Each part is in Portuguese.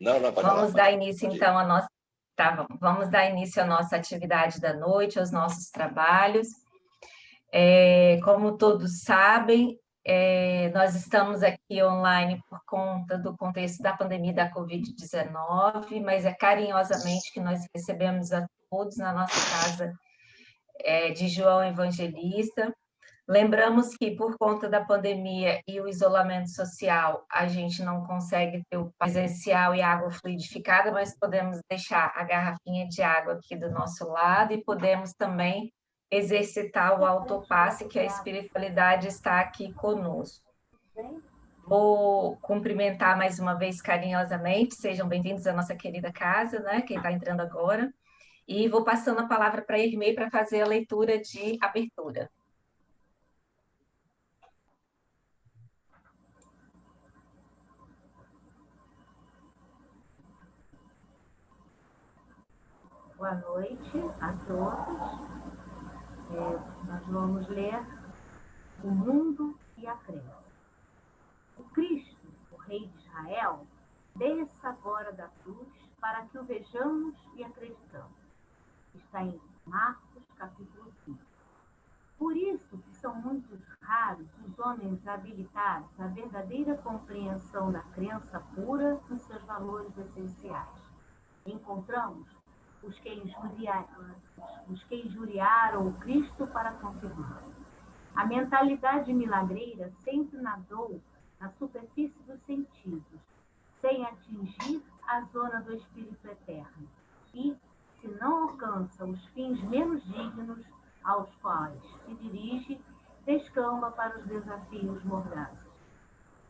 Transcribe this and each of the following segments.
Não, pode falar. Vamos dar início, então, à nossa... Tá, vamos dar início à nossa atividade da noite, aos nossos trabalhos. Como todos sabem, nós estamos aqui online por conta do contexto da pandemia da Covid-19, mas é carinhosamente que nós recebemos a todos na nossa casa de João Evangelista. Lembramos que, por conta da pandemia e o isolamento social, a gente não consegue ter o presencial e água fluidificada, mas podemos deixar a garrafinha de água aqui do nosso lado e podemos também exercitar o autopasse, que a espiritualidade está aqui conosco. Vou cumprimentar mais uma vez carinhosamente, sejam bem-vindos à nossa querida casa, né? Quem está entrando agora. E vou passando a palavra para a Irmei para fazer a leitura de abertura. Boa noite a todos. Nós vamos ler O Mundo e a Crença. O Cristo, o Rei de Israel, desça agora da cruz para que o vejamos e acreditamos. Está em Marcos, capítulo 5. Por isso que são muito raros os homens habilitados à verdadeira compreensão da crença pura nos seus valores essenciais. Encontramos os que injuriaram o Cristo para confirmar. A mentalidade milagreira sempre nadou na superfície dos sentidos, sem atingir a zona do Espírito Eterno, e, se não alcança os fins menos dignos aos quais se dirige, descamba para os desafios mordazes.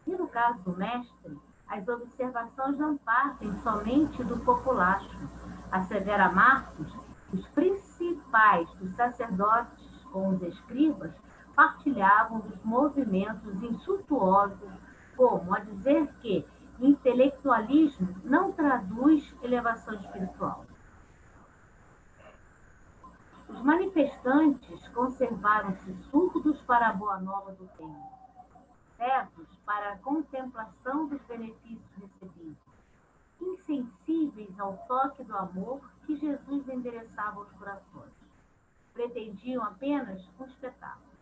E no caso do Mestre, as observações não partem somente do populacho. Assevera Marcos, os principais dos sacerdotes com os escribas partilhavam dos movimentos insultuosos, como a dizer que intelectualismo não traduz elevação espiritual. Os manifestantes conservaram-se surdos para a boa nova do reino, cegos para a contemplação dos benefícios recebidos, insensíveis ao toque do amor que Jesus endereçava aos corações. Pretendiam apenas um espetáculo.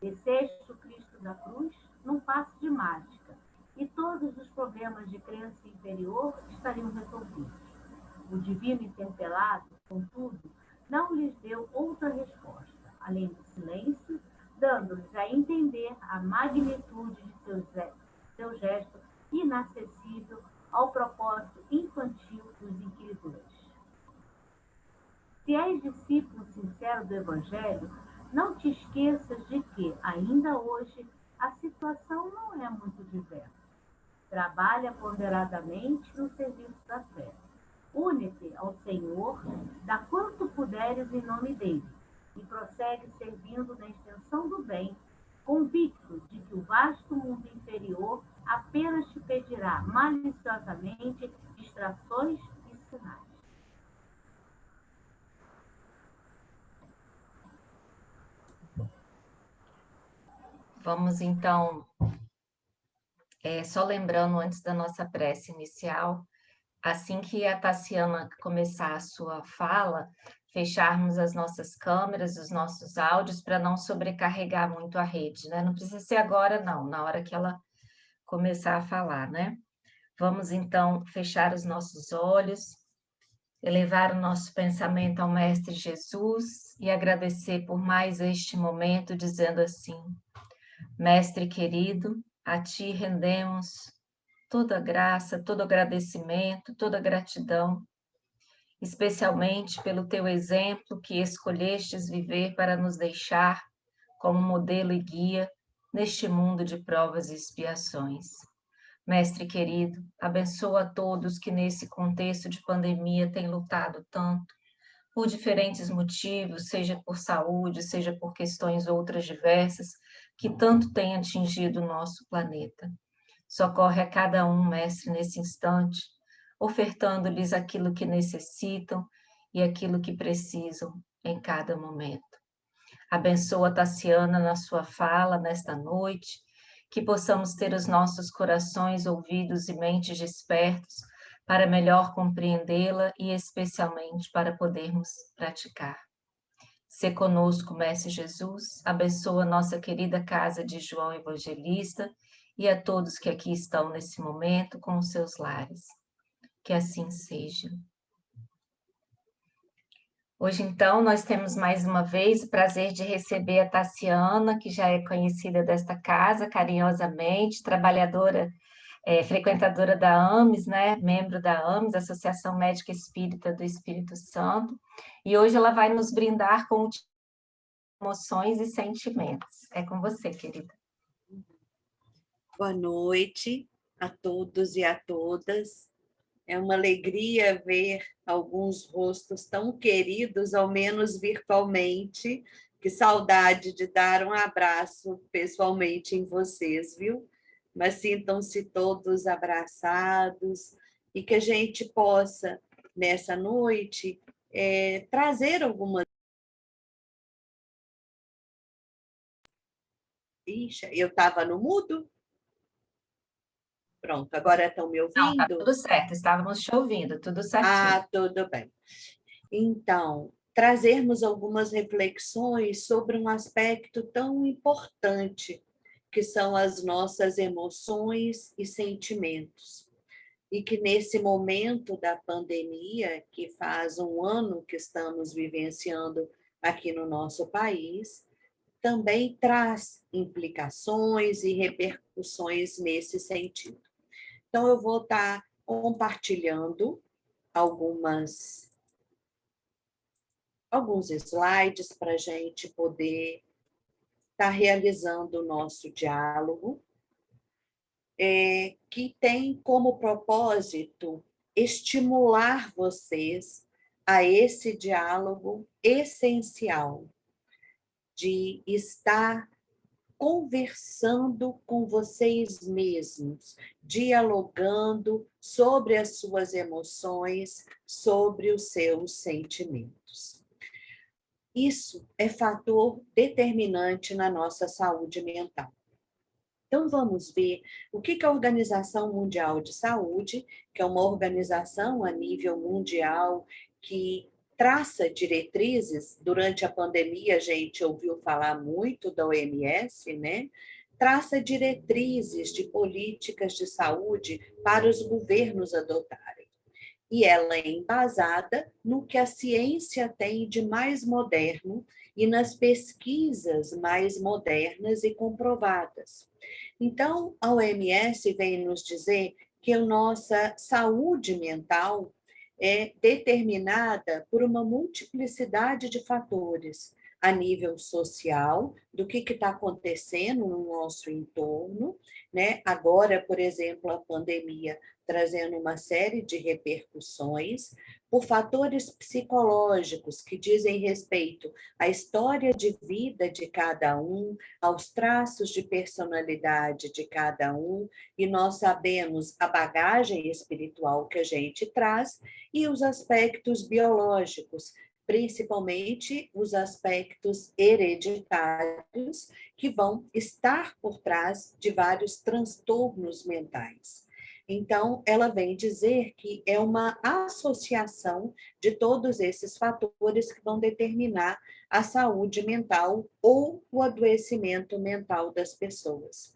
Desceste o Cristo da cruz num passe de mágica, e todos os problemas de crença inferior estariam resolvidos. O divino interpelado, contudo, não lhes deu outra resposta, além do silêncio, dando-lhes a entender a magnitude de seu gesto inacessível ao propósito infantil dos inquiridores. Se és discípulo sincero do Evangelho, não te esqueças de que, ainda hoje, a situação não é muito diversa. Trabalha ponderadamente no serviço da fé. Une-te ao Senhor, dá quanto puderes em nome dele, e prossegue servindo na extensão do bem, convicto de que o vasto mundo inferior apenas te pedirá maliciosamente distrações e sinais. Vamos, então, só lembrando antes da nossa prece inicial, assim que a Tassiana começar a sua fala, fecharmos as nossas câmeras, os nossos áudios, para não sobrecarregar muito a rede, né? Não precisa ser agora, não, na hora que ela começar a falar, né? Vamos, então, fechar os nossos olhos, elevar o nosso pensamento ao Mestre Jesus e agradecer por mais este momento, dizendo assim: Mestre querido, a Ti rendemos toda graça, todo agradecimento, toda gratidão, especialmente pelo Teu exemplo que escolhestes viver para nos deixar como modelo e guia neste mundo de provas e expiações. Mestre querido, abençoa a todos que nesse contexto de pandemia têm lutado tanto, por diferentes motivos, seja por saúde, seja por questões outras diversas, que tanto têm atingido o nosso planeta. Socorre a cada um, Mestre, nesse instante, ofertando-lhes aquilo que necessitam e aquilo que precisam em cada momento. Abençoa a Tassiana na sua fala nesta noite, que possamos ter os nossos corações, ouvidos e mentes despertos para melhor compreendê-la e especialmente para podermos praticar. Sê conosco, Mestre Jesus, abençoa nossa querida casa de João Evangelista e a todos que aqui estão nesse momento com os seus lares. Que assim seja. Hoje, então, nós temos mais uma vez o prazer de receber a Tassiana, que já é conhecida desta casa carinhosamente, trabalhadora, frequentadora da AMES, né? Membro da AMES, Associação Médica Espírita do Espírito Santo, e hoje ela vai nos brindar com emoções e sentimentos. É com você, querida. Boa noite a todos e a todas. É uma alegria ver alguns rostos tão queridos, ao menos virtualmente. Que saudade de dar um abraço pessoalmente em vocês, viu? Mas sintam-se todos abraçados e que a gente possa, nessa noite, trazer algumas... Ixi, eu estava no mudo? Pronto, agora estão me Não, tá ouvindo? tudo certo, estávamos te ouvindo, tudo certinho. Tudo bem. Então, trazermos algumas reflexões sobre um aspecto tão importante, que são as nossas emoções e sentimentos. E que nesse momento da pandemia, que faz um ano que estamos vivenciando aqui no nosso país, também traz implicações e repercussões nesse sentido. Então, eu vou estar compartilhando alguns slides para a gente poder estar realizando o nosso diálogo, que tem como propósito estimular vocês a esse diálogo essencial de estar conversando com vocês mesmos, dialogando sobre as suas emoções, sobre os seus sentimentos. Isso é fator determinante na nossa saúde mental. Então, vamos ver o que a Organização Mundial de Saúde, que é uma organização a nível mundial que traça diretrizes. Durante a pandemia, a gente ouviu falar muito da OMS, né? Traça diretrizes de políticas de saúde para os governos adotarem. E ela é embasada no que a ciência tem de mais moderno e nas pesquisas mais modernas e comprovadas. Então, a OMS vem nos dizer que a nossa saúde mental é determinada por uma multiplicidade de fatores a nível social, do que está acontecendo no nosso entorno, né? Agora, por exemplo, a pandemia trazendo uma série de repercussões, por fatores psicológicos que dizem respeito à história de vida de cada um, aos traços de personalidade de cada um, e nós sabemos a bagagem espiritual que a gente traz e os aspectos biológicos, principalmente os aspectos hereditários que vão estar por trás de vários transtornos mentais. Então, ela vem dizer que é uma associação de todos esses fatores que vão determinar a saúde mental ou o adoecimento mental das pessoas.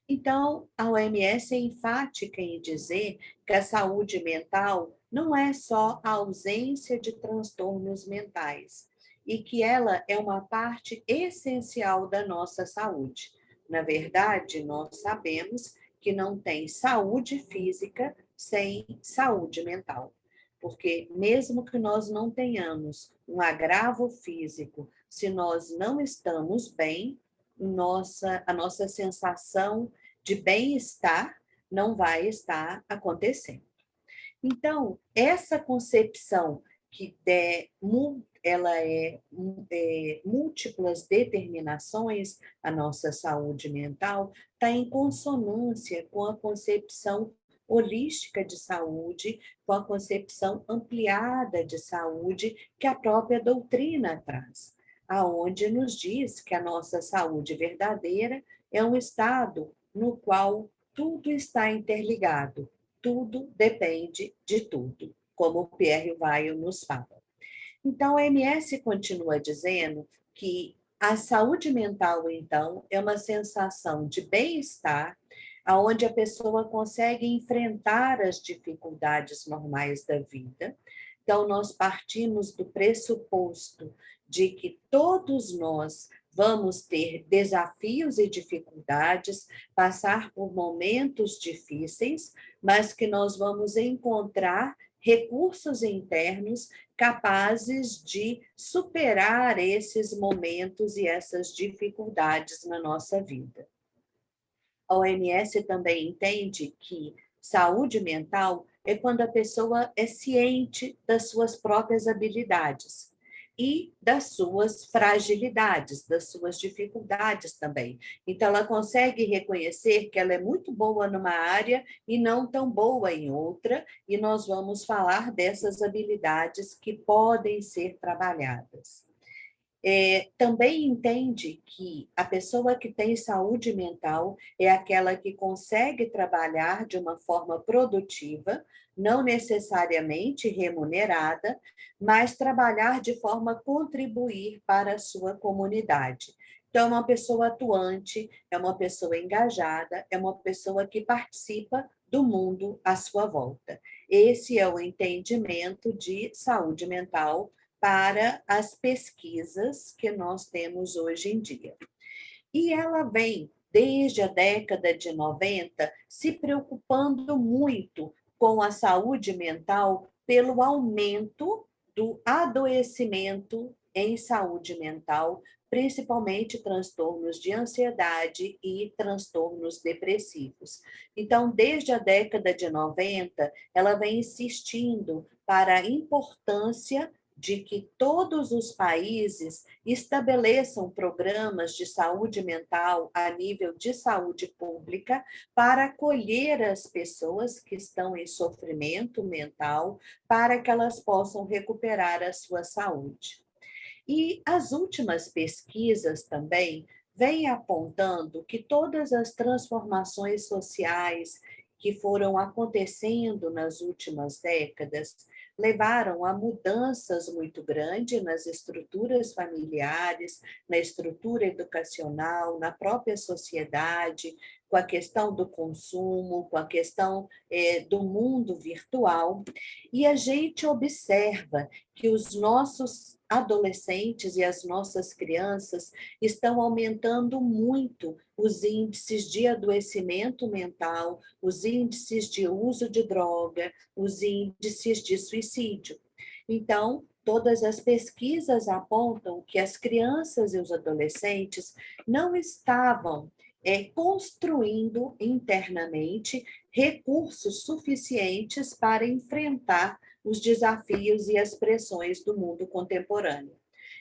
Então, a OMS é enfática em dizer que a saúde mental não é só a ausência de transtornos mentais, e que ela é uma parte essencial da nossa saúde. Na verdade, nós sabemos que não tem saúde física sem saúde mental. Porque mesmo que nós não tenhamos um agravo físico, se nós não estamos bem, a nossa sensação de bem-estar não vai estar acontecendo. Então, essa concepção que ela é múltiplas determinações à nossa saúde mental, está em consonância com a concepção holística de saúde, com a concepção ampliada de saúde que a própria doutrina traz, aonde nos diz que a nossa saúde verdadeira é um estado no qual tudo está interligado, tudo depende de tudo, como o Pierre Weil nos fala. Então, a MS continua dizendo que a saúde mental, então, é uma sensação de bem-estar, onde a pessoa consegue enfrentar as dificuldades normais da vida. Então, nós partimos do pressuposto de que todos nós vamos ter desafios e dificuldades, passar por momentos difíceis, mas que nós vamos encontrar recursos internos capazes de superar esses momentos e essas dificuldades na nossa vida. A OMS também entende que saúde mental é quando a pessoa é ciente das suas próprias habilidades e das suas fragilidades, das suas dificuldades também. Então, ela consegue reconhecer que ela é muito boa numa área e não tão boa em outra, e nós vamos falar dessas habilidades que podem ser trabalhadas. Também entende que a pessoa que tem saúde mental é aquela que consegue trabalhar de uma forma produtiva, não necessariamente remunerada, mas trabalhar de forma a contribuir para a sua comunidade. Então, é uma pessoa atuante, é uma pessoa engajada, é uma pessoa que participa do mundo à sua volta. Esse é o entendimento de saúde mental para as pesquisas que nós temos hoje em dia. E ela vem, desde a década de 90, se preocupando muito com a saúde mental pelo aumento do adoecimento em saúde mental, principalmente transtornos de ansiedade e transtornos depressivos. Então, desde a década de 90, ela vem insistindo para a importância de que todos os países estabeleçam programas de saúde mental a nível de saúde pública para acolher as pessoas que estão em sofrimento mental, para que elas possam recuperar a sua saúde. E as últimas pesquisas também vêm apontando que todas as transformações sociais que foram acontecendo nas últimas décadas levaram a mudanças muito grandes nas estruturas familiares, na estrutura educacional, na própria sociedade, com a questão do consumo, com a questão do mundo virtual. E a gente observa que os nossos adolescentes e as nossas crianças estão aumentando muito os índices de adoecimento mental, os índices de uso de droga, os índices de suicídio. Então, todas as pesquisas apontam que as crianças e os adolescentes não estavam construindo internamente recursos suficientes para enfrentar os desafios e as pressões do mundo contemporâneo.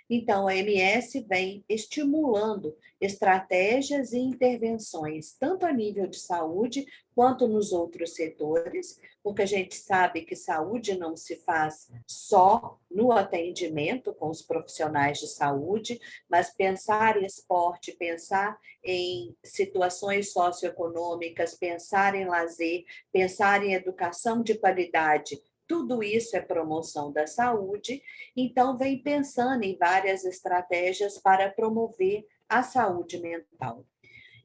Então, a MS vem estimulando estratégias e intervenções, tanto a nível de saúde, quanto nos outros setores, porque a gente sabe que saúde não se faz só no atendimento com os profissionais de saúde, mas pensar em esporte, pensar em situações socioeconômicas, pensar em lazer, pensar em educação de qualidade, tudo isso é promoção da saúde, então vem pensando em várias estratégias para promover a saúde mental.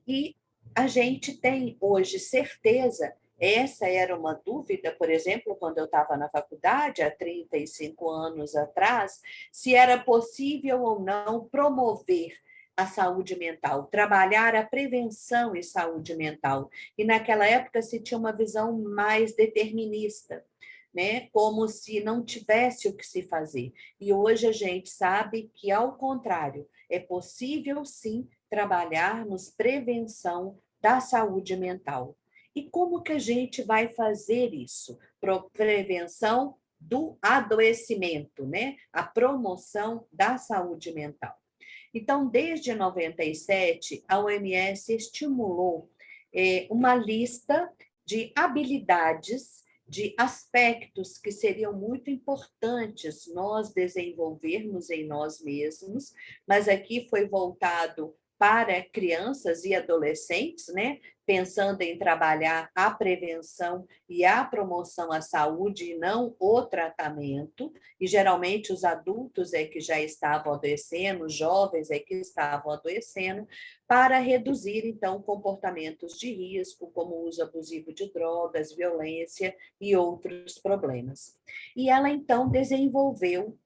E a gente tem hoje certeza, essa era uma dúvida, por exemplo, quando eu estava na faculdade, há 35 anos atrás, se era possível ou não promover a saúde mental, trabalhar a prevenção em saúde mental. E naquela época se tinha uma visão mais determinista, né? Como se não tivesse o que se fazer. E hoje a gente sabe que, ao contrário, é possível sim trabalharmos prevenção da saúde mental. E como que a gente vai fazer isso? Prevenção do adoecimento, né? A promoção da saúde mental. Então, desde 97, a OMS estimulou uma lista de habilidades, de aspectos que seriam muito importantes nós desenvolvermos em nós mesmos, mas aqui foi voltado para crianças e adolescentes, né? Pensando em trabalhar a prevenção e a promoção à saúde e não o tratamento, e geralmente os adultos é que já estavam adoecendo, os jovens é que estavam adoecendo, para reduzir, então, comportamentos de risco, como o uso abusivo de drogas, violência e outros problemas. E ela, então, desenvolveu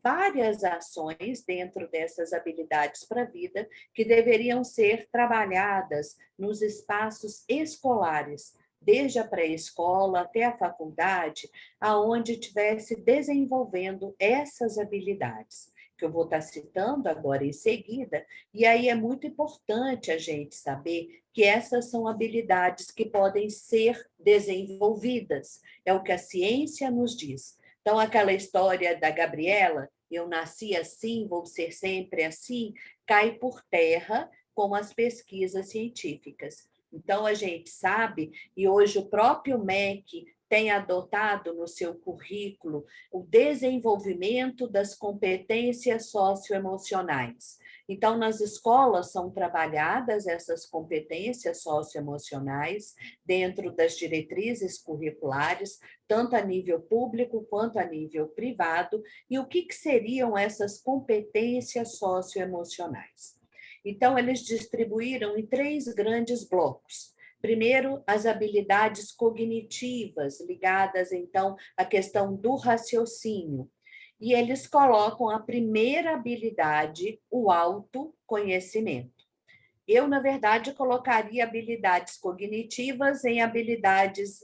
várias ações dentro dessas habilidades para a vida que deveriam ser trabalhadas nos espaços escolares, desde a pré-escola até a faculdade, aonde estivesse desenvolvendo essas habilidades, que eu vou estar citando agora em seguida, e aí é muito importante a gente saber que essas são habilidades que podem ser desenvolvidas, é o que a ciência nos diz. Então, aquela história da Gabriela, eu nasci assim, vou ser sempre assim, cai por terra com as pesquisas científicas. Então, a gente sabe, e hoje o próprio MEC tem adotado no seu currículo o desenvolvimento das competências socioemocionais. Então, nas escolas são trabalhadas essas competências socioemocionais dentro das diretrizes curriculares, tanto a nível público quanto a nível privado, e o que seriam essas competências socioemocionais. Então, eles distribuíram em 3 grandes blocos. Primeiro, as habilidades cognitivas, ligadas, então, à questão do raciocínio. E eles colocam a primeira habilidade, o autoconhecimento. Eu, na verdade, colocaria habilidades cognitivas em habilidades,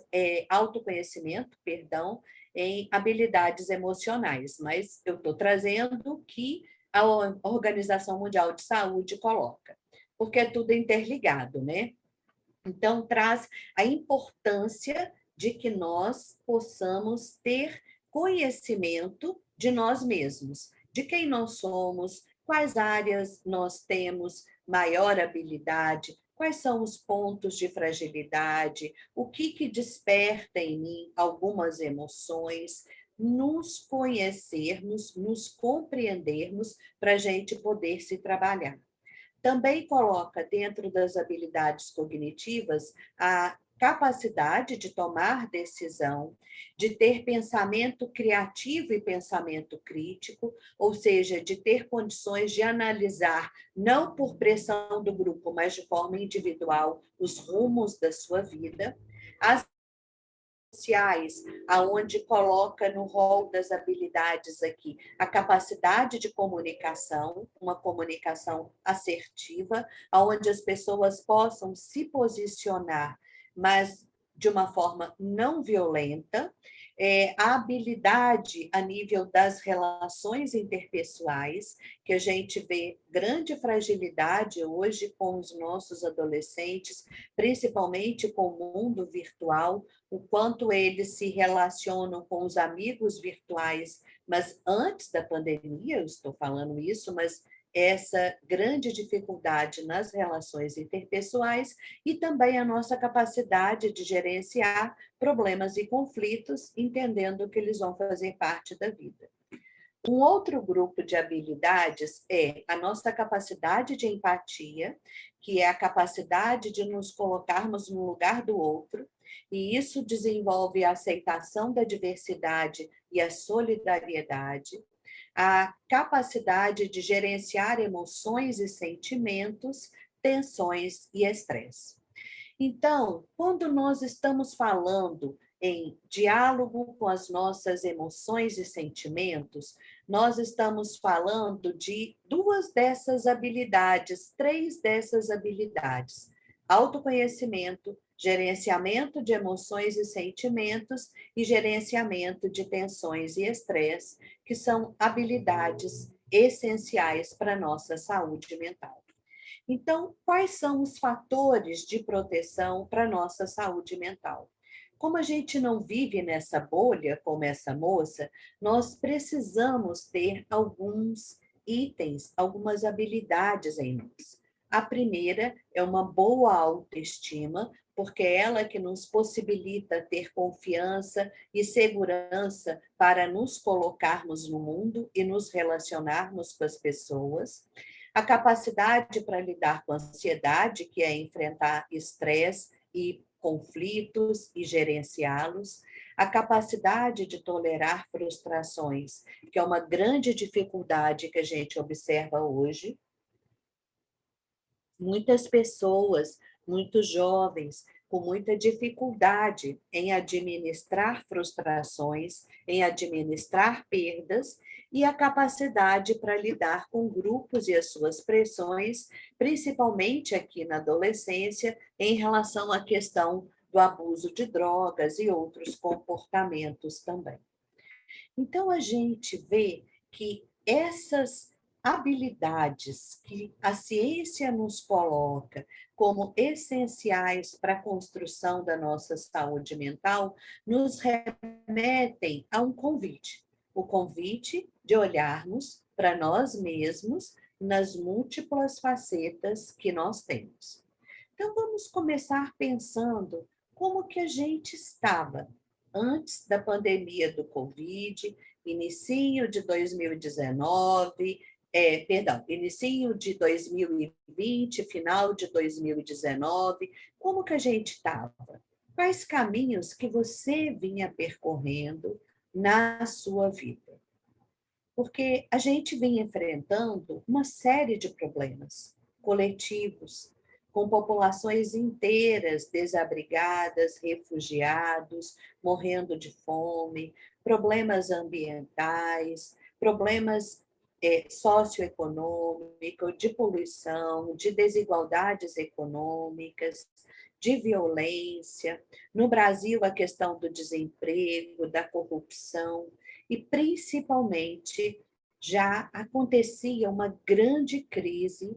autoconhecimento, perdão, em habilidades emocionais, mas eu estou trazendo o que a Organização Mundial de Saúde coloca, porque é tudo interligado, né? Então, traz a importância de que nós possamos ter conhecimento de nós mesmos, de quem nós somos, quais áreas nós temos maior habilidade, quais são os pontos de fragilidade, o que desperta em mim algumas emoções, nos conhecermos, nos compreendermos para a gente poder se trabalhar. Também coloca dentro das habilidades cognitivas a capacidade de tomar decisão, de ter pensamento criativo e pensamento crítico, ou seja, de ter condições de analisar, não por pressão do grupo, mas de forma individual, os rumos da sua vida. As sociais, aonde coloca no rol das habilidades aqui a capacidade de comunicação, uma comunicação assertiva, aonde as pessoas possam se posicionar, mas de uma forma não violenta, a habilidade a nível das relações interpessoais, que a gente vê grande fragilidade hoje com os nossos adolescentes, principalmente com o mundo virtual, o quanto eles se relacionam com os amigos virtuais, mas antes da pandemia, eu estou falando isso, mas essa grande dificuldade nas relações interpessoais e também a nossa capacidade de gerenciar problemas e conflitos, entendendo que eles vão fazer parte da vida. Um outro grupo de habilidades é a nossa capacidade de empatia, que é a capacidade de nos colocarmos no lugar do outro, e isso desenvolve a aceitação da diversidade e a solidariedade, a capacidade de gerenciar emoções e sentimentos, tensões e estresse. Então, quando nós estamos falando em diálogo com as nossas emoções e sentimentos, nós estamos falando de 2 dessas habilidades, 3 dessas habilidades: autoconhecimento, gerenciamento de emoções e sentimentos e gerenciamento de tensões e estresse, que são habilidades essenciais para a nossa saúde mental. Então, quais são os fatores de proteção para a nossa saúde mental? Como a gente não vive nessa bolha, como essa moça, nós precisamos ter alguns itens, algumas habilidades em nós. A primeira é uma boa autoestima, porque é ela que nos possibilita ter confiança e segurança para nos colocarmos no mundo e nos relacionarmos com as pessoas. a capacidade para lidar com a ansiedade, que é enfrentar estresse e conflitos e gerenciá-los, a capacidade de tolerar frustrações, que é uma grande dificuldade que a gente observa hoje. Muitas pessoas, muitos jovens, com muita dificuldade em administrar frustrações, em administrar perdas e a capacidade para lidar com grupos e as suas pressões, principalmente aqui na adolescência, em relação à questão do abuso de drogas e outros comportamentos também. Então, a gente vê que essas habilidades que a ciência nos coloca como essenciais para a construção da nossa saúde mental, nos remetem a um convite. O convite de olharmos para nós mesmos nas múltiplas facetas que nós temos. Então, vamos começar pensando como que a gente estava antes da pandemia do Covid, inicinho de 2019, inicinho de 2020, final de 2019, como que a gente estava? Quais caminhos que você vinha percorrendo na sua vida? Porque a gente vinha enfrentando uma série de problemas coletivos, com populações inteiras desabrigadas, refugiados, morrendo de fome, problemas ambientais, problemas socioeconômicos, de poluição, de desigualdades econômicas, de violência. No Brasil, a questão do desemprego, da corrupção, e principalmente já acontecia uma grande crise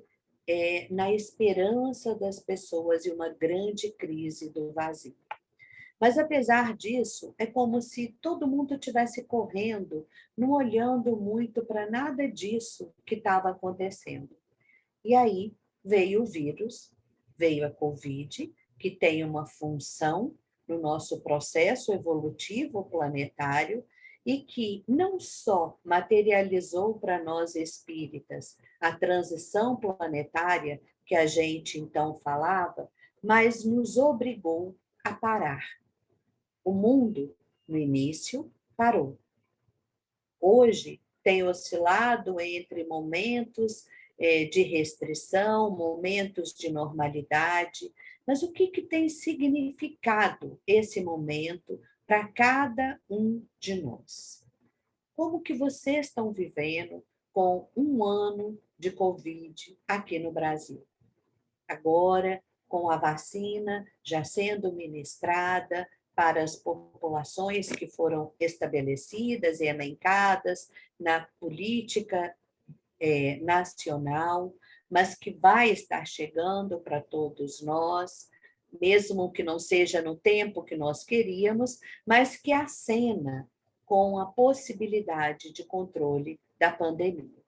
na esperança das pessoas e uma grande crise do vazio. Mas, apesar disso, é como se todo mundo estivesse correndo, não olhando muito para nada disso que estava acontecendo. E aí veio o vírus, veio a Covid, que tem uma função no nosso processo evolutivo planetário e que não só materializou para nós espíritas a transição planetária que a gente então falava, mas nos obrigou a parar. O mundo, no início, parou. Hoje, tem oscilado entre momentos de restrição, momentos de normalidade, mas o que tem significado esse momento para cada um de nós? Como que vocês estão vivendo com um ano de Covid aqui no Brasil? Agora, com a vacina já sendo ministrada para as populações que foram estabelecidas e elencadas na política nacional, mas que vai estar chegando para todos nós, mesmo que não seja no tempo que nós queríamos, mas que acena com a possibilidade de controle da pandemia.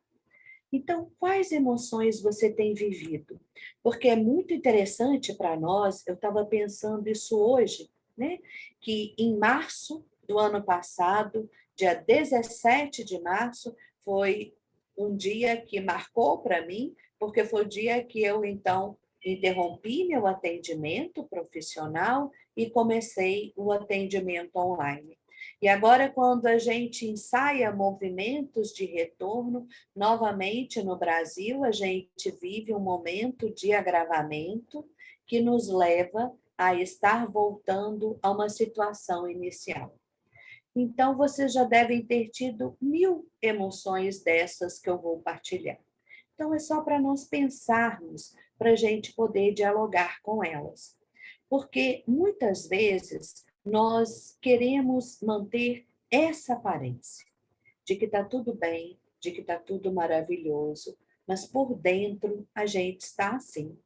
Então, quais emoções você tem vivido? Porque é muito interessante para nós, eu estava pensando isso hoje, né? Que em março do ano passado, dia 17 de março, foi um dia que marcou para mim, porque foi o dia que eu, então, interrompi meu atendimento profissional e comecei o atendimento online. E agora, quando a gente ensaia movimentos de retorno, novamente no Brasil, a gente vive um momento de agravamento que nos leva a estar voltando a uma situação inicial. Então, vocês já devem ter tido 1000 emoções dessas que eu vou partilhar. Então, é só para nós pensarmos, para a gente poder dialogar com elas. Porque muitas vezes nós queremos manter essa aparência de que está tudo bem, de que está tudo maravilhoso, mas por dentro a gente está assim.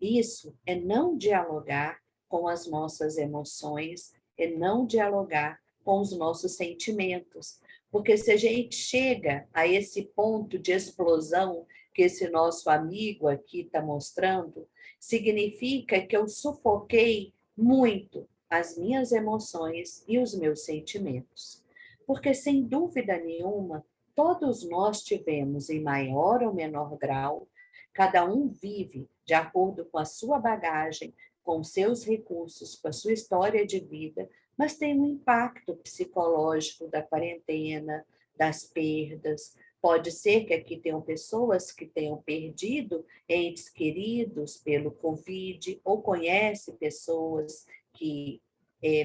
Isso é não dialogar com as nossas emoções, é não dialogar com os nossos sentimentos. Porque se a gente chega a esse ponto de explosão que esse nosso amigo aqui está mostrando, significa que eu sufoquei muito as minhas emoções e os meus sentimentos. Porque, sem dúvida nenhuma, todos nós tivemos em maior ou menor grau, cada um vive de acordo com a sua bagagem, com os seus recursos, com a sua história de vida, mas tem um impacto psicológico da quarentena, das perdas. Pode ser que aqui tenham pessoas que tenham perdido entes queridos pelo Covid, ou conhece pessoas que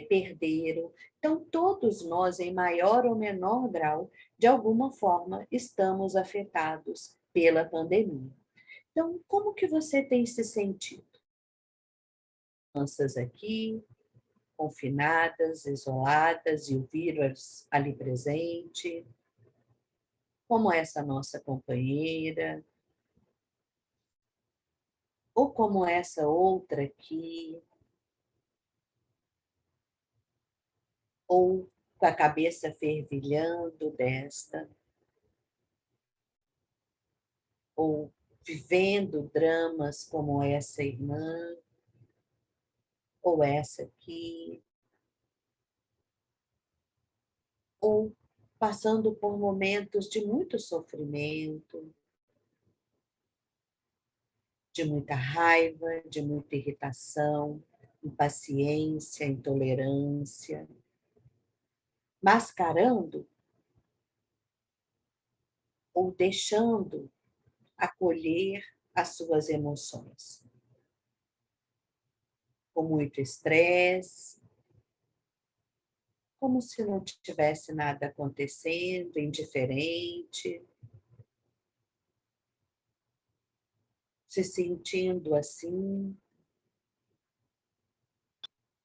perderam. Então, todos nós, em maior ou menor grau, de alguma forma, estamos afetados pela pandemia. Então, como que você tem se sentido? Crianças aqui, confinadas, isoladas, e o vírus ali presente, como essa nossa companheira, ou como essa outra aqui, ou com a cabeça fervilhando desta, ou vivendo dramas como essa irmã, ou essa aqui, ou passando por momentos de muito sofrimento, de muita raiva, de muita irritação, impaciência, intolerância, mascarando ou deixando acolher as suas emoções, com muito estresse, como se não tivesse nada acontecendo, indiferente, se sentindo assim,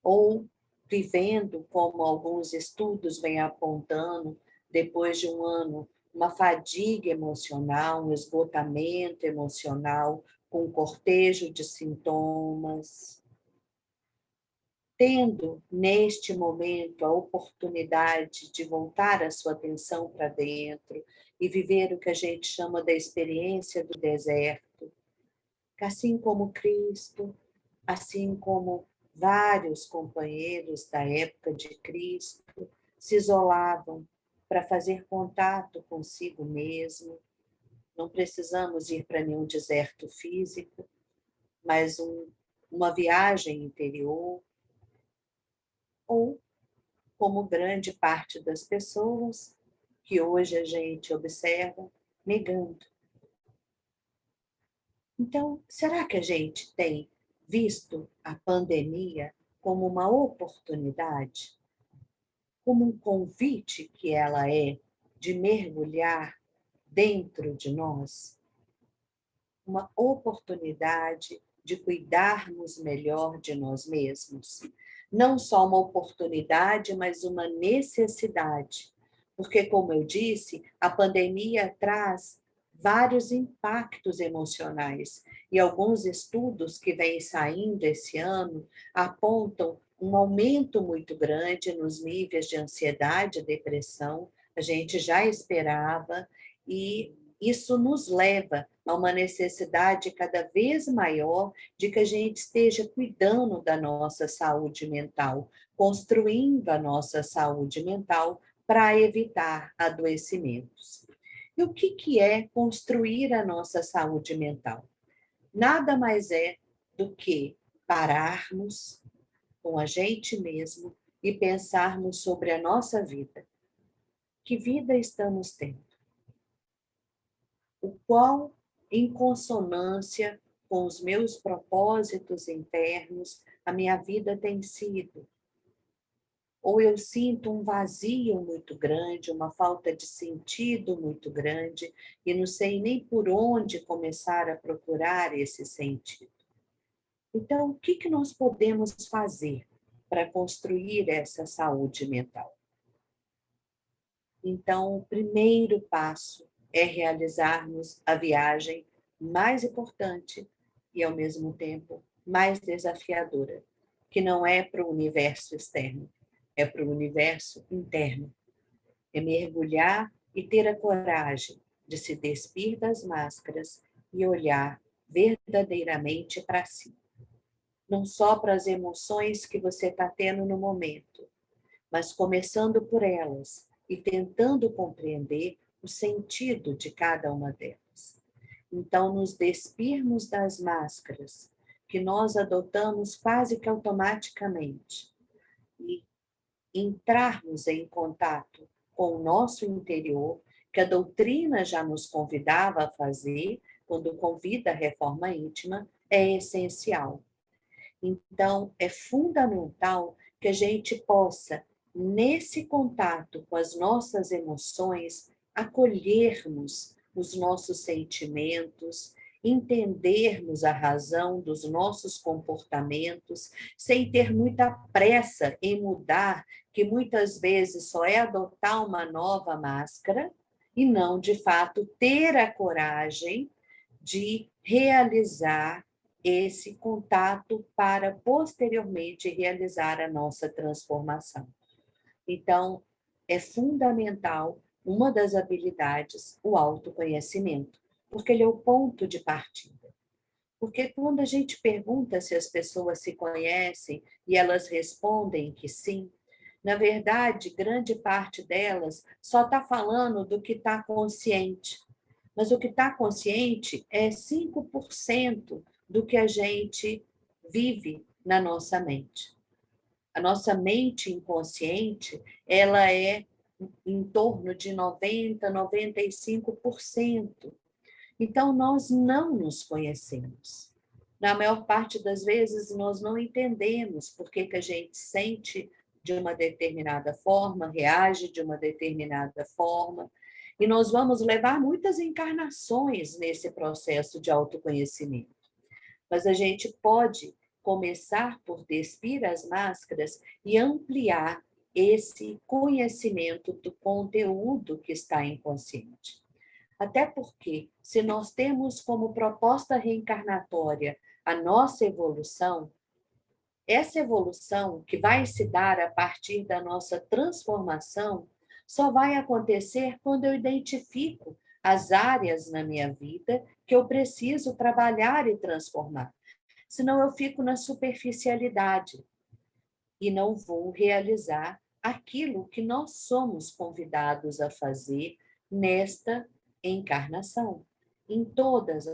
ou vivendo, como alguns estudos vêm apontando, depois de um ano, uma fadiga emocional, um esgotamento emocional, com um cortejo de sintomas, tendo neste momento a oportunidade de voltar a sua atenção para dentro e viver o que a gente chama da experiência do deserto, que assim como Cristo, assim como vários companheiros da época de Cristo, se isolavam para fazer contato consigo mesmo. Não precisamos ir para nenhum deserto físico, mas uma viagem interior, ou como grande parte das pessoas que hoje a gente observa, negando. Então, será que a gente tem visto a pandemia como uma oportunidade, como um convite que ela é de mergulhar dentro de nós? Uma oportunidade de cuidarmos melhor de nós mesmos? Não só uma oportunidade, mas uma necessidade. Porque, como eu disse, a pandemia traz vários impactos emocionais. E alguns estudos que vêm saindo esse ano apontam um aumento muito grande nos níveis de ansiedade e depressão. A gente já esperava, e isso nos leva a uma necessidade cada vez maior de que a gente esteja cuidando da nossa saúde mental, construindo a nossa saúde mental para evitar adoecimentos. E o que é construir a nossa saúde mental? Nada mais é do que pararmos com a gente mesmo e pensarmos sobre a nossa vida. Que vida estamos tendo? O qual, em consonância com os meus propósitos internos, a minha vida tem sido? Ou eu sinto um vazio muito grande, uma falta de sentido muito grande, e não sei nem por onde começar a procurar esse sentido. Então, o que nós podemos fazer para construir essa saúde mental? Então, o primeiro passo é realizarmos a viagem mais importante e, ao mesmo tempo, mais desafiadora, que não é para o universo externo, é para o universo interno. É mergulhar e ter a coragem de se despir das máscaras e olhar verdadeiramente para si. Não só para as emoções que você está tendo no momento, mas começando por elas e tentando compreender o sentido de cada uma delas. Então, nos despirmos das máscaras, que nós adotamos quase que automaticamente, e entrarmos em contato com o nosso interior, que a doutrina já nos convidava a fazer, quando convida a reforma íntima, é essencial. Então, é fundamental que a gente possa, nesse contato com as nossas emoções, acolhermos os nossos sentimentos, entendermos a razão dos nossos comportamentos, sem ter muita pressa em mudar, que muitas vezes só é adotar uma nova máscara, e não, de fato, ter a coragem de realizar esse contato para posteriormente realizar a nossa transformação. Então, é fundamental uma das habilidades, o autoconhecimento, porque ele é o ponto de partida. Porque quando a gente pergunta se as pessoas se conhecem e elas respondem que sim, na verdade, grande parte delas só está falando do que está consciente. Mas o que está consciente é 5% do que a gente vive na nossa mente. A nossa mente inconsciente, ela é em torno de 90, 95%. Então, nós não nos conhecemos. Na maior parte das vezes, nós não entendemos por que a gente sente de uma determinada forma, reage de uma determinada forma, e nós vamos levar muitas encarnações nesse processo de autoconhecimento. Mas a gente pode começar por despir as máscaras e ampliar esse conhecimento do conteúdo que está inconsciente. Até porque, se nós temos como proposta reencarnatória a nossa evolução, essa evolução que vai se dar a partir da nossa transformação só vai acontecer quando eu identifico as áreas na minha vida que eu preciso trabalhar e transformar. Senão eu fico na superficialidade e não vou realizar aquilo que nós somos convidados a fazer nesta encarnação, em todas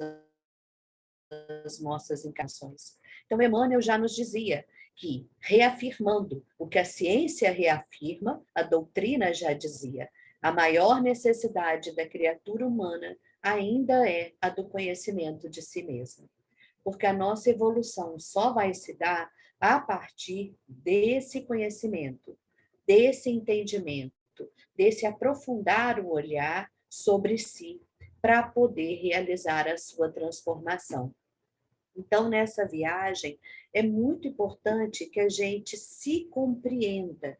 as nossas encarnações. Então, Emmanuel já nos dizia que, reafirmando o que a ciência reafirma, a doutrina já dizia, a maior necessidade da criatura humana ainda é a do conhecimento de si mesma. Porque a nossa evolução só vai se dar a partir desse conhecimento, desse entendimento, desse aprofundar o olhar sobre si, para poder realizar a sua transformação. Então, nessa viagem, é muito importante que a gente se compreenda,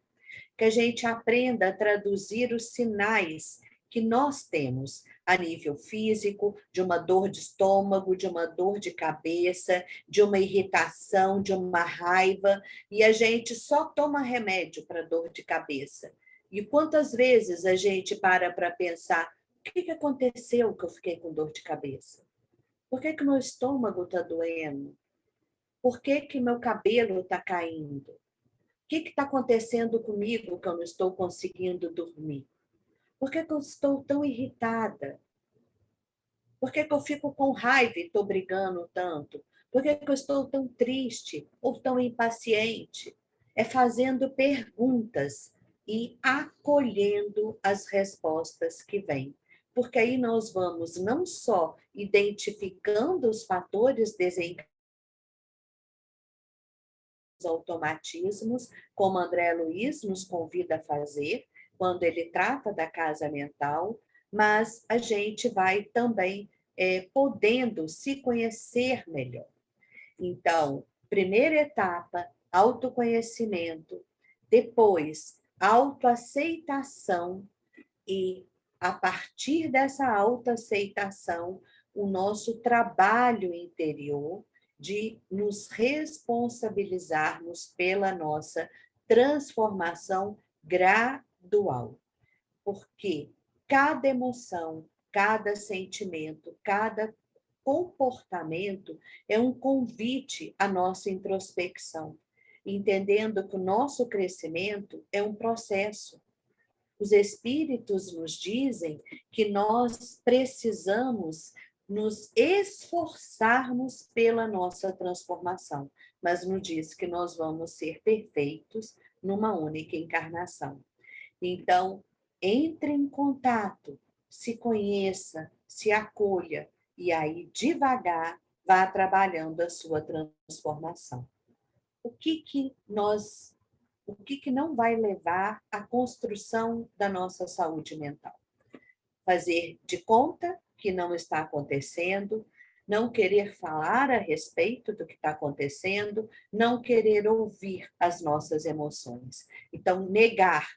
que a gente aprenda a traduzir os sinais que nós temos a nível físico, de uma dor de estômago, de uma dor de cabeça, de uma irritação, de uma raiva, e a gente só toma remédio para dor de cabeça. E quantas vezes a gente para pensar, o que aconteceu que eu fiquei com dor de cabeça? Por que meu estômago está doendo? Por que meu cabelo está caindo? O que está acontecendo comigo que eu não estou conseguindo dormir? Por que eu estou tão irritada? Por que eu fico com raiva e estou brigando tanto? Por que eu estou tão triste ou tão impaciente? É fazendo perguntas e acolhendo as respostas que vêm. Porque aí nós vamos não só identificando os fatores desencadeados, automatismos, como André Luiz nos convida a fazer, quando ele trata da casa mental, mas a gente vai também podendo se conhecer melhor. Então, primeira etapa, autoconhecimento, depois, autoaceitação e, a partir dessa autoaceitação, o nosso trabalho interior de nos responsabilizarmos pela nossa transformação gradual. Porque cada emoção, cada sentimento, cada comportamento é um convite à nossa introspecção, entendendo que o nosso crescimento é um processo. Os espíritos nos dizem que nós precisamos nos esforçarmos pela nossa transformação, mas não diz que nós vamos ser perfeitos numa única encarnação. Então, entre em contato, se conheça, se acolha, e aí, devagar, vá trabalhando a sua transformação. O que não vai levar à construção da nossa saúde mental? Fazer de conta que não está acontecendo, não querer falar a respeito do que está acontecendo, não querer ouvir as nossas emoções. Então, negar,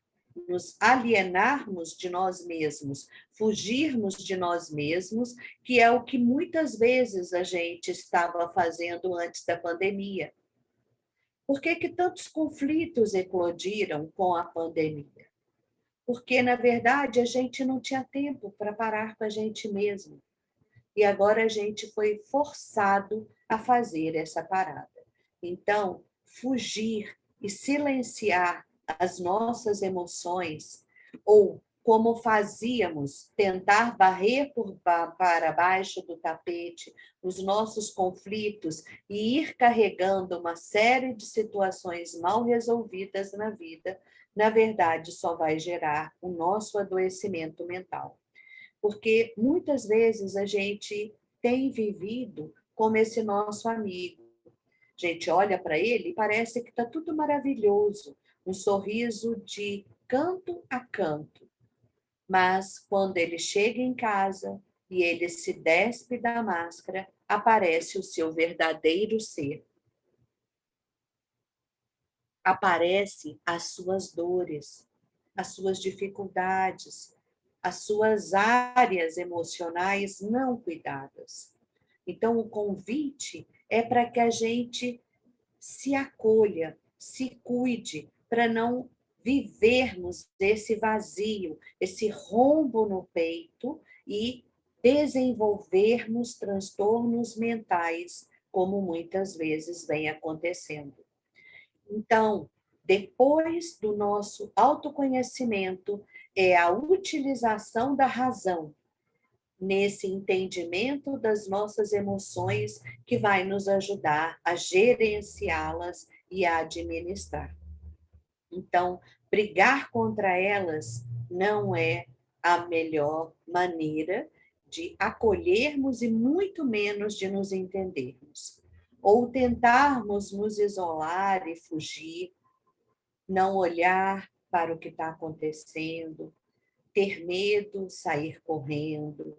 nos alienarmos de nós mesmos, fugirmos de nós mesmos, que é o que muitas vezes a gente estava fazendo antes da pandemia. Por que que tantos conflitos eclodiram com a pandemia? Porque, na verdade, a gente não tinha tempo para parar com a gente mesmo. E agora a gente foi forçado a fazer essa parada. Então, fugir e silenciar as nossas emoções, ou como fazíamos, tentar varrer para baixo do tapete os nossos conflitos e ir carregando uma série de situações mal resolvidas na vida, na verdade, só vai gerar o nosso adoecimento mental. Porque muitas vezes a gente tem vivido como esse nosso amigo. A gente olha para ele e parece que está tudo maravilhoso, um sorriso de canto a canto. Mas quando ele chega em casa e ele se despe da máscara, aparece o seu verdadeiro ser. Aparece as suas dores, as suas dificuldades, as suas áreas emocionais não cuidadas. Então, o convite é para que a gente se acolha, se cuide, para não vivermos esse vazio, esse rombo no peito e desenvolvermos transtornos mentais, como muitas vezes vem acontecendo. Então, depois do nosso autoconhecimento, é a utilização da razão nesse entendimento das nossas emoções que vai nos ajudar a gerenciá-las e a administrar. Então, brigar contra elas não é a melhor maneira de acolhermos e muito menos de nos entendermos. Ou tentarmos nos isolar e fugir, não olhar para o que está acontecendo, ter medo, sair correndo.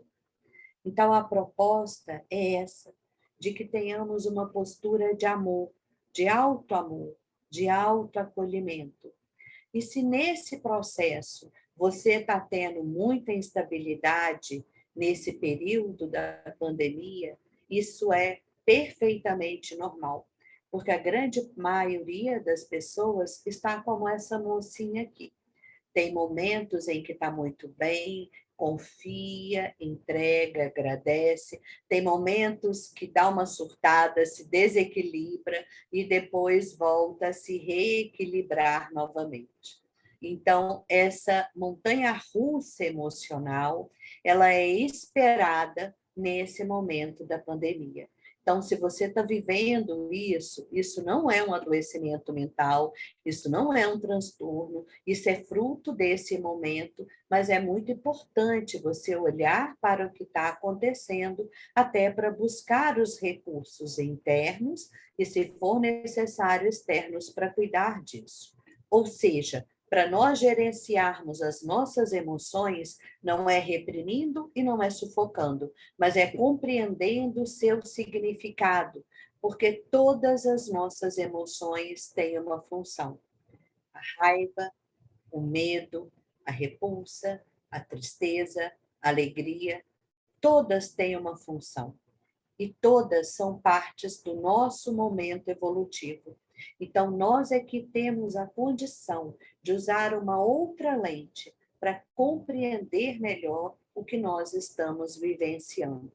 Então, a proposta é essa, de que tenhamos uma postura de amor, de auto-amor, de auto-acolhimento. E se nesse processo você está tendo muita instabilidade nesse período da pandemia, isso é perfeitamente normal, porque a grande maioria das pessoas está como essa mocinha aqui. Tem momentos em que está muito bem, confia, entrega, agradece. Tem momentos que dá uma surtada, se desequilibra e depois volta a se reequilibrar novamente. Então, essa montanha-russa emocional, ela é esperada nesse momento da pandemia. Então, se você está vivendo isso não é um adoecimento mental, isso não é um transtorno, isso é fruto desse momento, mas é muito importante você olhar para o que está acontecendo, até para buscar os recursos internos e, se for necessário, externos para cuidar disso. Ou seja, para nós gerenciarmos as nossas emoções, não é reprimindo e não é sufocando, mas é compreendendo o seu significado, porque todas as nossas emoções têm uma função. A raiva, o medo, a repulsa, a tristeza, a alegria, todas têm uma função. E todas são partes do nosso momento evolutivo. Então, nós é que temos a condição de usar uma outra lente para compreender melhor o que nós estamos vivenciando.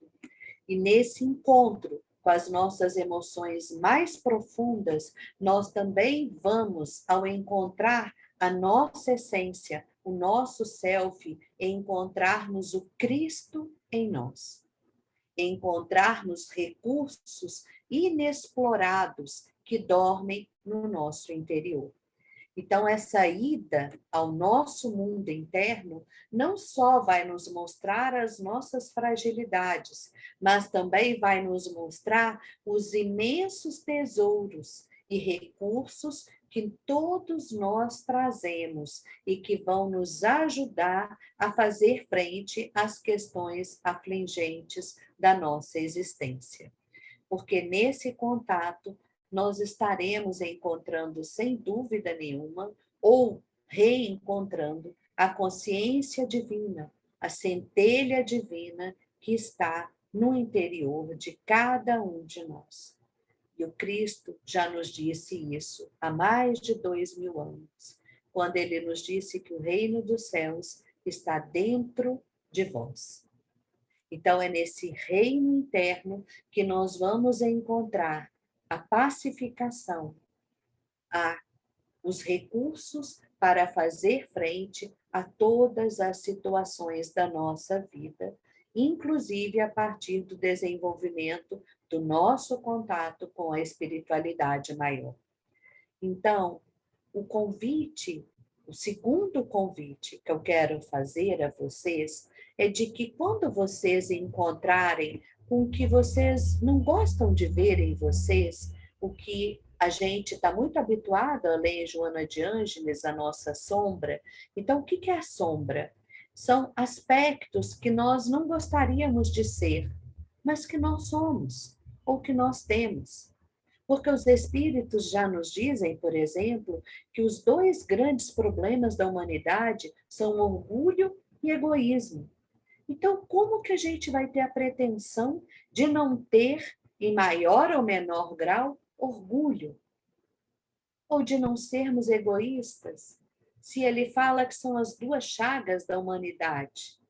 E nesse encontro com as nossas emoções mais profundas, nós também vamos, ao encontrar a nossa essência, o nosso self é encontrarmos o Cristo em nós, encontrarmos recursos inexplorados que dormem no nosso interior. Então, essa ida ao nosso mundo interno não só vai nos mostrar as nossas fragilidades, mas também vai nos mostrar os imensos tesouros e recursos que todos nós trazemos e que vão nos ajudar a fazer frente às questões afligentes da nossa existência. Porque nesse contato nós estaremos encontrando, sem dúvida nenhuma, ou reencontrando a consciência divina, a centelha divina que está no interior de cada um de nós. E o Cristo já nos disse isso há mais de 2000 anos, quando ele nos disse que o reino dos céus está dentro de vós. Então, é nesse reino interno que nós vamos encontrar a pacificação, os recursos para fazer frente a todas as situações da nossa vida, inclusive a partir do desenvolvimento do nosso contato com a espiritualidade maior. Então, o segundo convite que eu quero fazer a vocês é de que quando vocês encontrarem com o que vocês não gostam de ver em vocês, o que a gente está muito habituado a ler em Joana de Ângeles, a nossa sombra. Então, o que é a sombra? São aspectos que nós não gostaríamos de ser, mas que nós somos, ou que nós temos. Porque os espíritos já nos dizem, por exemplo, que os dois grandes problemas da humanidade são orgulho e egoísmo. Então, como que a gente vai ter a pretensão de não ter, em maior ou menor grau, orgulho? Ou de não sermos egoístas? Se ele fala que são as duas chagas da humanidade.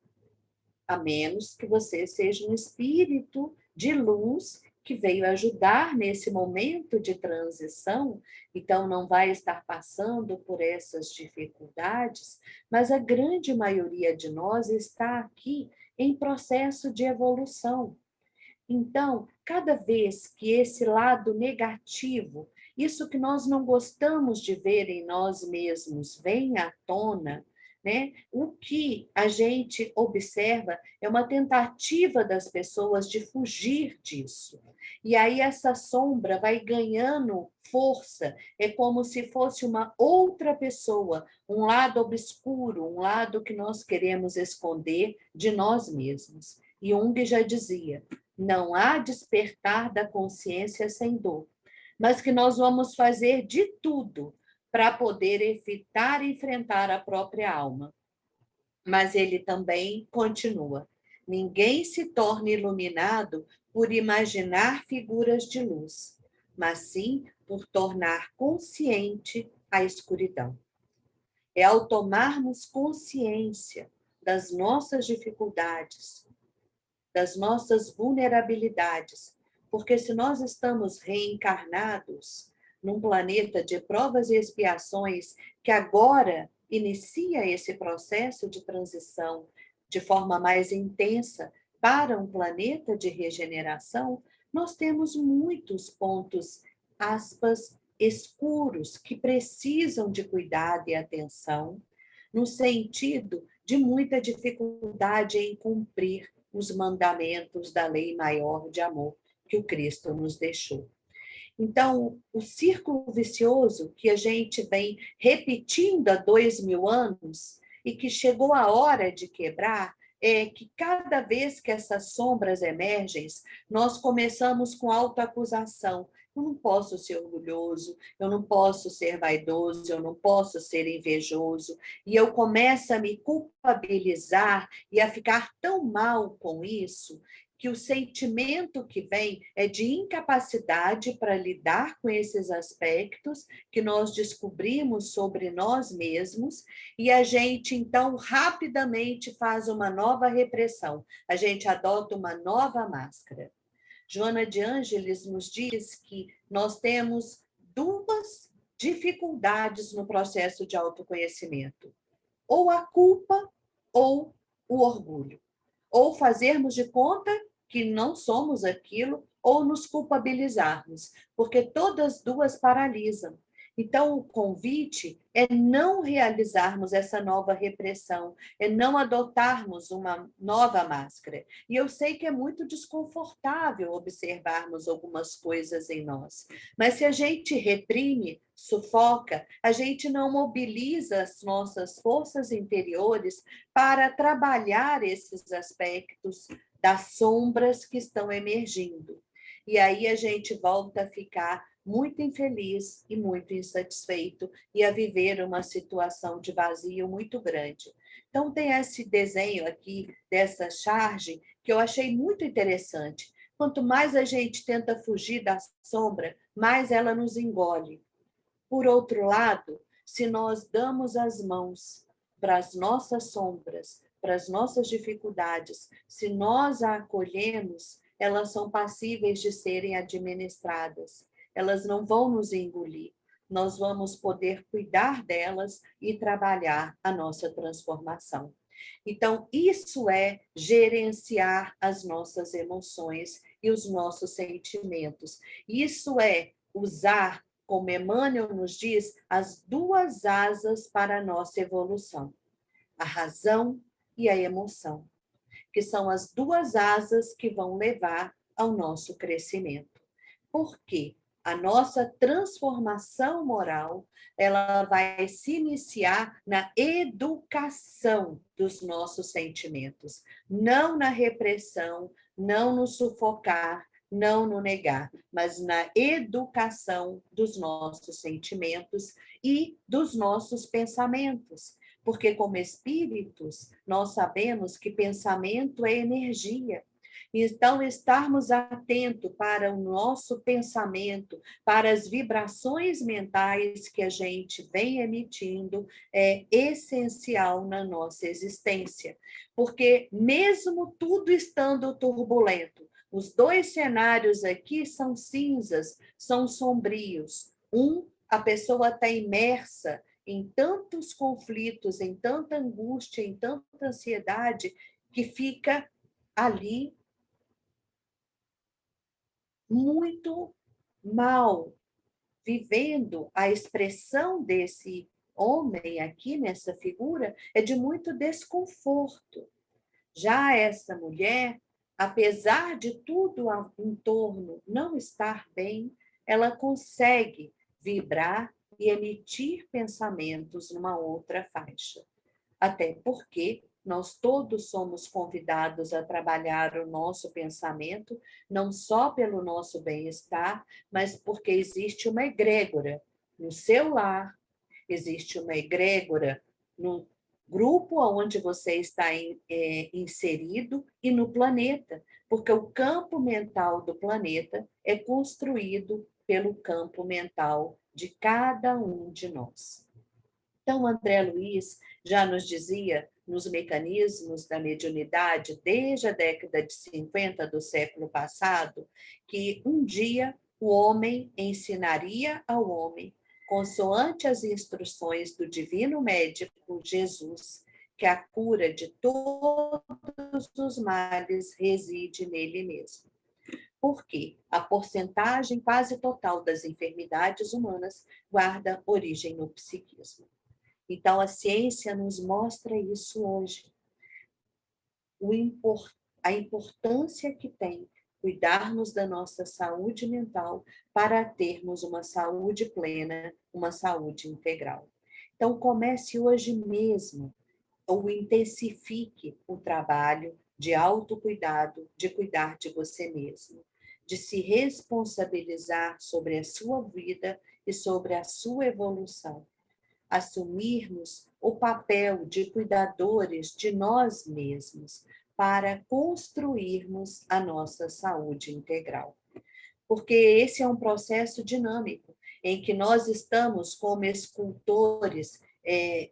A menos que você seja um espírito de luz que veio ajudar nesse momento de transição, então não vai estar passando por essas dificuldades, mas a grande maioria de nós está aqui em processo de evolução. Então, cada vez que esse lado negativo, isso que nós não gostamos de ver em nós mesmos, vem à tona, né? O que a gente observa é uma tentativa das pessoas de fugir disso. E aí essa sombra vai ganhando força, é como se fosse uma outra pessoa, um lado obscuro, um lado que nós queremos esconder de nós mesmos. E Jung já dizia: não há despertar da consciência sem dor, mas que nós vamos fazer de tudo para poder evitar enfrentar a própria alma. Mas ele também continua: ninguém se torna iluminado por imaginar figuras de luz, mas sim por tornar consciente a escuridão. É ao tomarmos consciência das nossas dificuldades, das nossas vulnerabilidades, porque se nós estamos reencarnados num planeta de provas e expiações que agora inicia esse processo de transição de forma mais intensa para um planeta de regeneração, nós temos muitos pontos, aspas, escuros que precisam de cuidado e atenção, no sentido de muita dificuldade em cumprir os mandamentos da lei maior de amor que o Cristo nos deixou. Então, o círculo vicioso que a gente vem repetindo há 2000 anos e que chegou a hora de quebrar é que cada vez que essas sombras emergem, nós começamos com autoacusação. Eu não posso ser orgulhoso, eu não posso ser vaidoso, eu não posso ser invejoso. E eu começo a me culpabilizar e a ficar tão mal com isso, que o sentimento que vem é de incapacidade para lidar com esses aspectos que nós descobrimos sobre nós mesmos, e a gente, então, rapidamente faz uma nova repressão, a gente adota uma nova máscara. Joana de Ângeles nos diz que nós temos duas dificuldades no processo de autoconhecimento. ou a culpa ou o orgulho. Ou fazermos de conta que não somos aquilo, ou nos culpabilizarmos, porque todas duas paralisam. Então, o convite é não realizarmos essa nova repressão, é não adotarmos uma nova máscara. E eu sei que é muito desconfortável observarmos algumas coisas em nós, mas se a gente reprime, sufoca, a gente não mobiliza as nossas forças interiores para trabalhar esses aspectos das sombras que estão emergindo. E aí a gente volta a ficar muito infeliz e muito insatisfeito e a viver uma situação de vazio muito grande. Então, tem esse desenho aqui dessa charge que eu achei muito interessante. Quanto mais a gente tenta fugir da sombra, mais ela nos engole. Por outro lado, se nós damos as mãos para as nossas sombras, para as nossas dificuldades, se nós a acolhemos, elas são passíveis de serem administradas. Elas não vão nos engolir. Nós vamos poder cuidar delas e trabalhar a nossa transformação. Então, isso é gerenciar as nossas emoções e os nossos sentimentos. Isso é usar, como Emmanuel nos diz, as duas asas para a nossa evolução: a razão e a emoção, que são as duas asas que vão levar ao nosso crescimento. Por quê? A nossa transformação moral, ela vai se iniciar na educação dos nossos sentimentos, não na repressão, não no sufocar, não no negar, mas na educação dos nossos sentimentos e dos nossos pensamentos. Porque, como espíritos, nós sabemos que pensamento é energia. Então, estarmos atentos para o nosso pensamento, para as vibrações mentais que a gente vem emitindo, é essencial na nossa existência. Porque, mesmo tudo estando turbulento, os dois cenários aqui são cinzas, são sombrios. A pessoa está imersa em tantos conflitos, em tanta angústia, em tanta ansiedade, que fica ali muito mal, vivendo. A expressão desse homem aqui, nessa figura, é de muito desconforto. Já essa mulher, apesar de tudo em torno não estar bem, ela consegue vibrar e emitir pensamentos numa outra faixa. Até porque nós todos somos convidados a trabalhar o nosso pensamento, não só pelo nosso bem-estar, mas porque existe uma egrégora no seu lar, existe uma egrégora no grupo onde você está inserido e no planeta, porque o campo mental do planeta é construído pelo campo mental de cada um de nós. Então, André Luiz já nos dizia, nos mecanismos da mediunidade, desde a década de 50 do século passado, que um dia o homem ensinaria ao homem, consoante as instruções do divino médico Jesus, que a cura de todos os males reside nele mesmo. Porque a porcentagem quase total das enfermidades humanas guarda origem no psiquismo. Então, a ciência nos mostra isso hoje. A importância que tem cuidarmos da nossa saúde mental para termos uma saúde plena, uma saúde integral. Então, comece hoje mesmo, ou intensifique o trabalho de autocuidado, de cuidar de você mesmo, de se responsabilizar sobre a sua vida e sobre a sua evolução. Assumirmos o papel de cuidadores de nós mesmos para construirmos a nossa saúde integral. Porque esse é um processo dinâmico, em que nós estamos como escultores,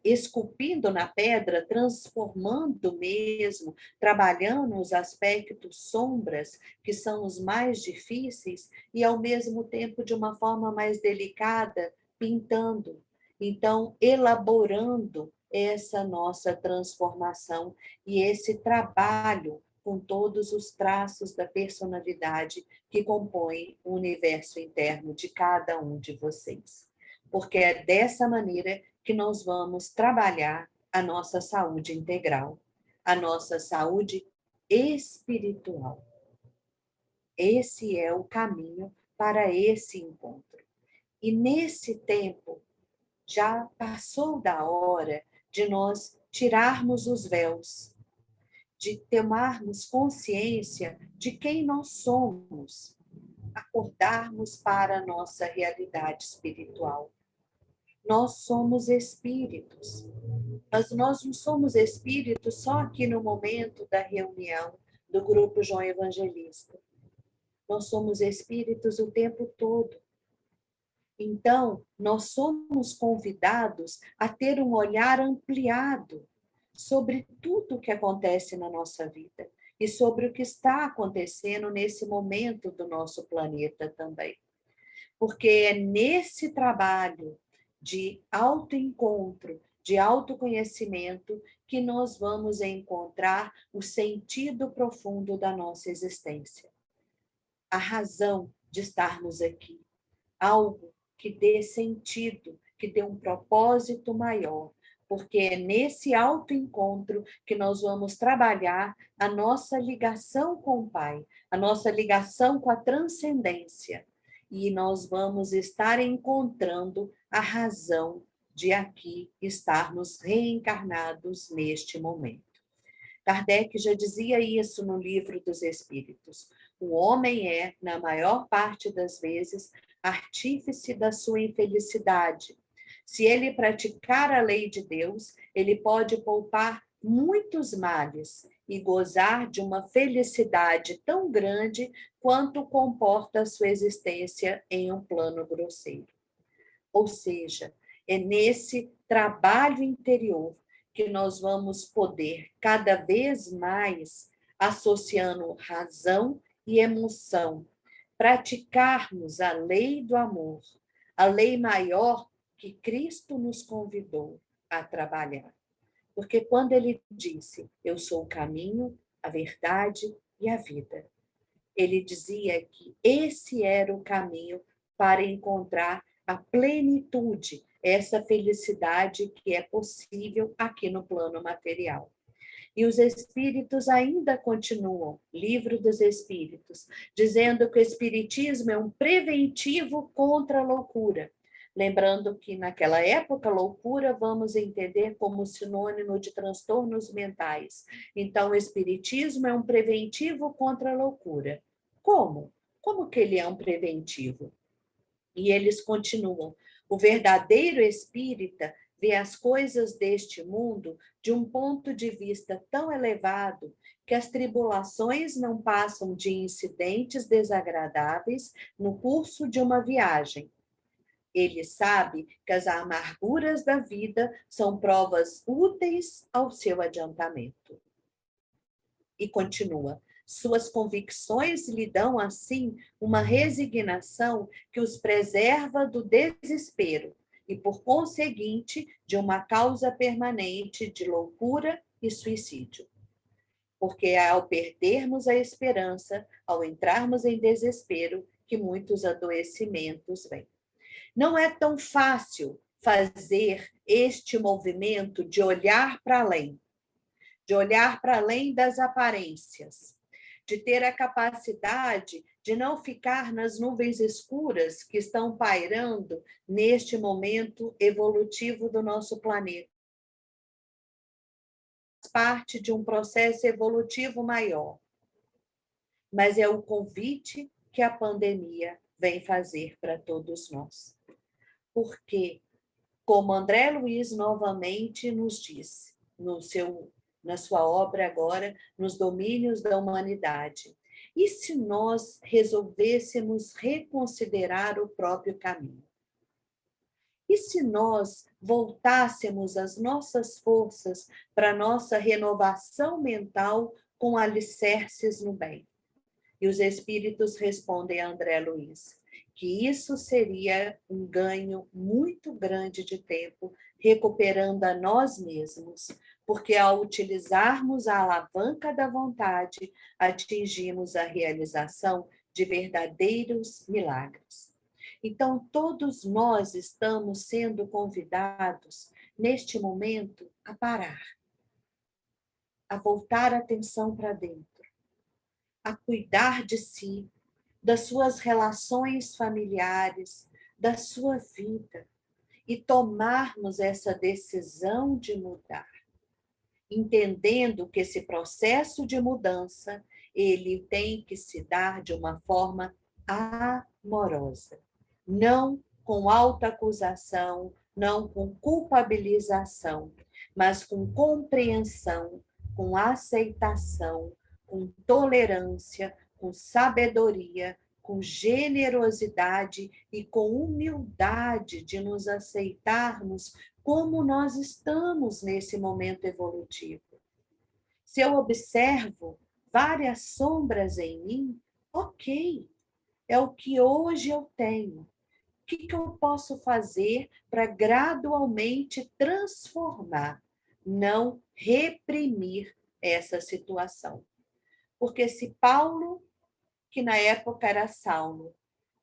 esculpindo na pedra, transformando mesmo, trabalhando os aspectos sombras, que são os mais difíceis, e ao mesmo tempo, de uma forma mais delicada, pintando. Então, elaborando essa nossa transformação e esse trabalho com todos os traços da personalidade que compõem o universo interno de cada um de vocês. Porque é dessa maneira que nós vamos trabalhar a nossa saúde integral, a nossa saúde espiritual. Esse é o caminho para esse encontro. E nesse tempo, já passou da hora de nós tirarmos os véus, de tomarmos consciência de quem nós somos, acordarmos para a nossa realidade espiritual. Nós somos espíritos, mas nós não somos espíritos só aqui no momento da reunião do Grupo João Evangelista. Nós somos espíritos o tempo todo. Então, nós somos convidados a ter um olhar ampliado sobre tudo o que acontece na nossa vida e sobre o que está acontecendo nesse momento do nosso planeta também. Porque é nesse trabalho de autoencontro, de autoconhecimento, que nós vamos encontrar o sentido profundo da nossa existência. A razão de estarmos aqui. Algo que dê sentido, que dê um propósito maior, porque é nesse autoencontro que nós vamos trabalhar a nossa ligação com o Pai, a nossa ligação com a transcendência, e nós vamos estar encontrando a razão de aqui estarmos reencarnados neste momento. Kardec já dizia isso no Livro dos Espíritos. O homem é, na maior parte das vezes, artífice da sua infelicidade. Se ele praticar a lei de Deus, ele pode poupar muitos males e gozar de uma felicidade tão grande quanto comporta a sua existência em um plano grosseiro. Ou seja, é nesse trabalho interior que nós vamos poder cada vez mais, associando razão e emoção, praticarmos a lei do amor, a lei maior que Cristo nos convidou a trabalhar. Porque quando ele disse, eu sou o caminho, a verdade e a vida, ele dizia que esse era o caminho para encontrar a plenitude, essa felicidade que é possível aqui no plano material. E os espíritos ainda continuam, Livro dos Espíritos, dizendo que o espiritismo é um preventivo contra a loucura. Lembrando que naquela época, loucura vamos entender como sinônimo de transtornos mentais. Então, o espiritismo é um preventivo contra a loucura. Como? Como que ele é um preventivo? E eles continuam. O verdadeiro espírita vê as coisas deste mundo de um ponto de vista tão elevado que as tribulações não passam de incidentes desagradáveis no curso de uma viagem. Ele sabe que as amarguras da vida são provas úteis ao seu adiantamento. E continua. Suas convicções lhe dão, assim, uma resignação que os preserva do desespero e, por conseguinte, de uma causa permanente de loucura e suicídio. Porque é ao perdermos a esperança, ao entrarmos em desespero, que muitos adoecimentos vêm. Não é tão fácil fazer este movimento de olhar para além, de olhar para além das aparências, de ter a capacidade de não ficar nas nuvens escuras que estão pairando neste momento evolutivo do nosso planeta. Parte de um processo evolutivo maior. Mas é o convite que a pandemia vem fazer para todos nós. Porque, como André Luiz novamente nos disse, na sua obra agora, Nos Domínios da Humanidade, e se nós resolvêssemos reconsiderar o próprio caminho? E se nós voltássemos as nossas forças para a nossa renovação mental com alicerces no bem? E os espíritos respondem a André Luiz que isso seria um ganho muito grande de tempo, recuperando a nós mesmos, porque ao utilizarmos a alavanca da vontade, atingimos a realização de verdadeiros milagres. Então, todos nós estamos sendo convidados, neste momento, a parar, a voltar a atenção para dentro, a cuidar de si, das suas relações familiares, da sua vida, e tomarmos essa decisão de mudar, entendendo que esse processo de mudança, ele tem que se dar de uma forma amorosa, não com autoacusação, não com culpabilização, mas com compreensão, com aceitação, com tolerância, com sabedoria, com generosidade e com humildade de nos aceitarmos como nós estamos nesse momento evolutivo. Se eu observo várias sombras em mim, ok, é o que hoje eu tenho. O que eu posso fazer para gradualmente transformar, não reprimir essa situação? Porque se Paulo, que na época era Saulo,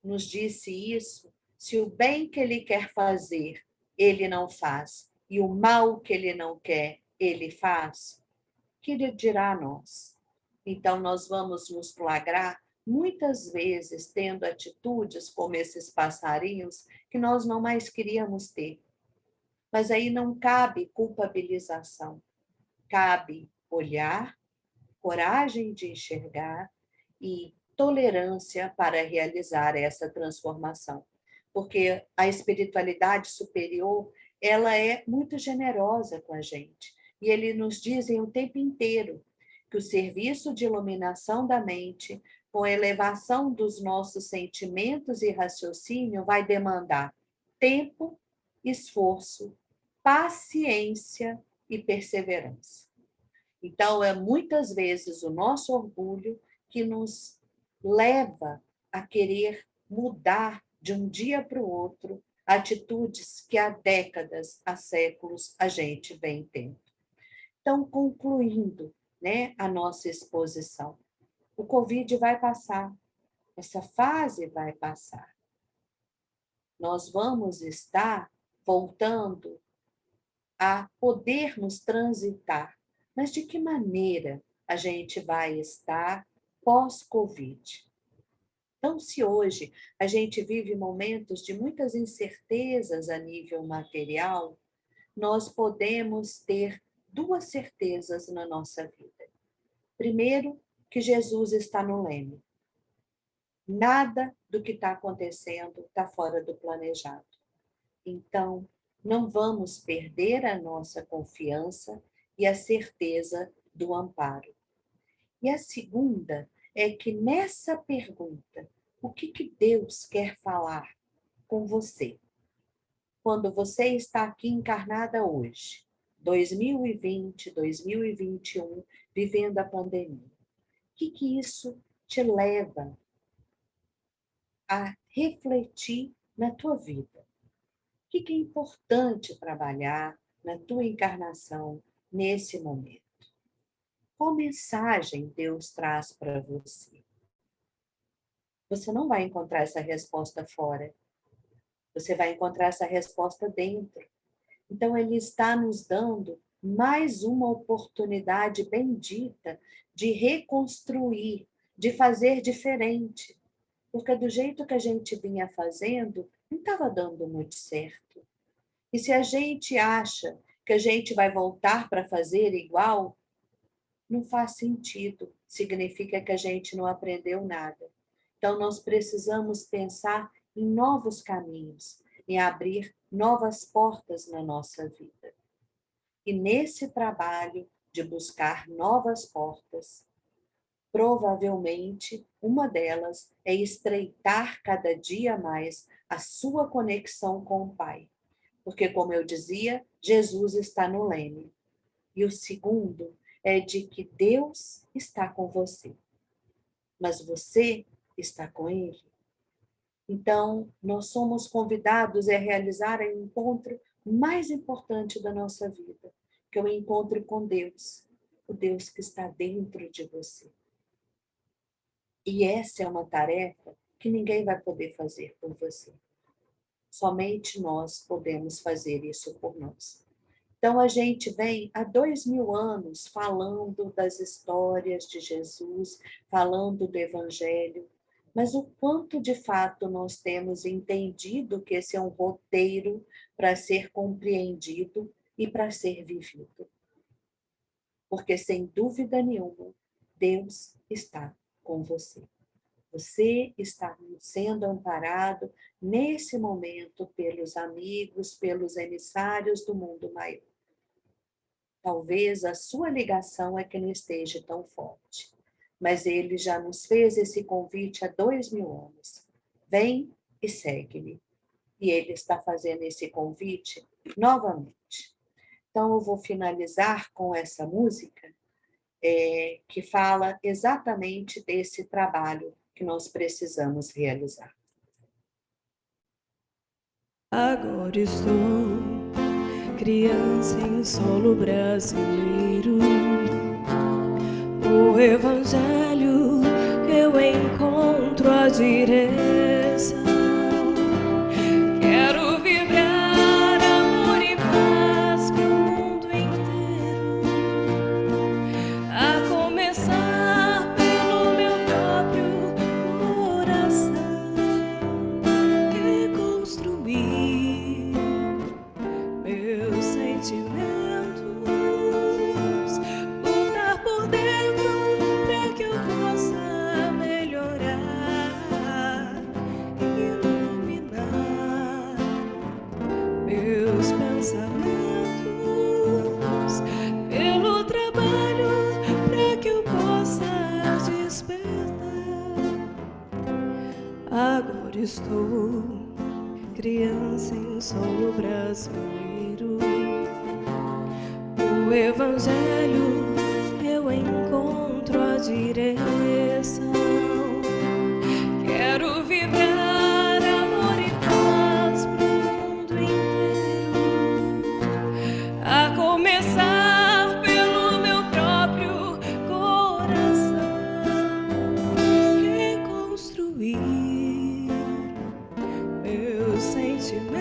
nos disse isso, se o bem que ele quer fazer, ele não faz, e o mal que ele não quer, ele faz, que ele dirá a nós? Então, nós vamos nos flagrar muitas vezes tendo atitudes como esses passarinhos que nós não mais queríamos ter. Mas aí não cabe culpabilização, cabe olhar, coragem de enxergar e tolerância para realizar essa transformação. Porque a espiritualidade superior, ela é muito generosa com a gente. E eles nos dizem o tempo inteiro que o serviço de iluminação da mente, com a elevação dos nossos sentimentos e raciocínio, vai demandar tempo, esforço, paciência e perseverança. Então, é muitas vezes o nosso orgulho que nos leva a querer mudar de um dia para o outro atitudes que há décadas, há séculos, a gente vem tendo. Então, concluindo, né, a nossa exposição, o Covid vai passar, essa fase vai passar. Nós vamos estar voltando a podermos transitar. Mas de que maneira a gente vai estar pós-Covid? Então, se hoje a gente vive momentos de muitas incertezas a nível material, nós podemos ter duas certezas na nossa vida. Primeiro, que Jesus está no leme. Nada do que está acontecendo está fora do planejado. Então, não vamos perder a nossa confiança e a certeza do amparo. E a segunda é que nessa pergunta, o que Deus quer falar com você? Quando você está aqui encarnada hoje, 2020, 2021, vivendo a pandemia, o que isso te leva a refletir na tua vida? O que é importante trabalhar na tua encarnação nesse momento? Qual mensagem Deus traz para você? Você não vai encontrar essa resposta fora. Você vai encontrar essa resposta dentro. Então, Ele está nos dando mais uma oportunidade bendita de reconstruir, de fazer diferente. Porque do jeito que a gente vinha fazendo, não estava dando muito certo. E se a gente acha que a gente vai voltar para fazer igual, não faz sentido. Significa que a gente não aprendeu nada. Então, nós precisamos pensar em novos caminhos, em abrir novas portas na nossa vida. E nesse trabalho de buscar novas portas, provavelmente uma delas é estreitar cada dia mais a sua conexão com o Pai. Porque, como eu dizia, Jesus está no leme. E o segundo é de que Deus está com você. mas você está com Ele. Então, nós somos convidados a realizar o encontro mais importante da nossa vida, que é o encontro com Deus, o Deus que está dentro de você. E essa é uma tarefa que ninguém vai poder fazer por você. Somente nós podemos fazer isso por nós. Então, a gente vem há 2000 anos falando das histórias de Jesus, falando do Evangelho, mas o quanto de fato nós temos entendido que esse é um roteiro para ser compreendido e para ser vivido. Porque, sem dúvida nenhuma, Deus está com você. Você está sendo amparado nesse momento pelos amigos, pelos emissários do mundo maior. Talvez a sua ligação é que não esteja tão forte, mas ele já nos fez esse convite há 2000 anos. Vem e segue-me. E ele está fazendo esse convite novamente. Então, eu vou finalizar com essa música que fala exatamente desse trabalho que nós precisamos realizar. Agora estou criança em solo brasileiro. O Evangelho eu encontro a direção. Quero vibrar amor e paz pro mundo inteiro, a começar pelo meu próprio coração, reconstruir meus sentimentos, lutar por dentro para que eu possa melhorar, iluminar meus pensamentos, pelo trabalho para que eu possa despertar. Agora estou criança em solo brasileiro. O Evangelho eu encontro a direção. Quero vibrar amor e paz pro mundo inteiro, a começar pelo meu próprio coração, reconstruir meus sentimentos,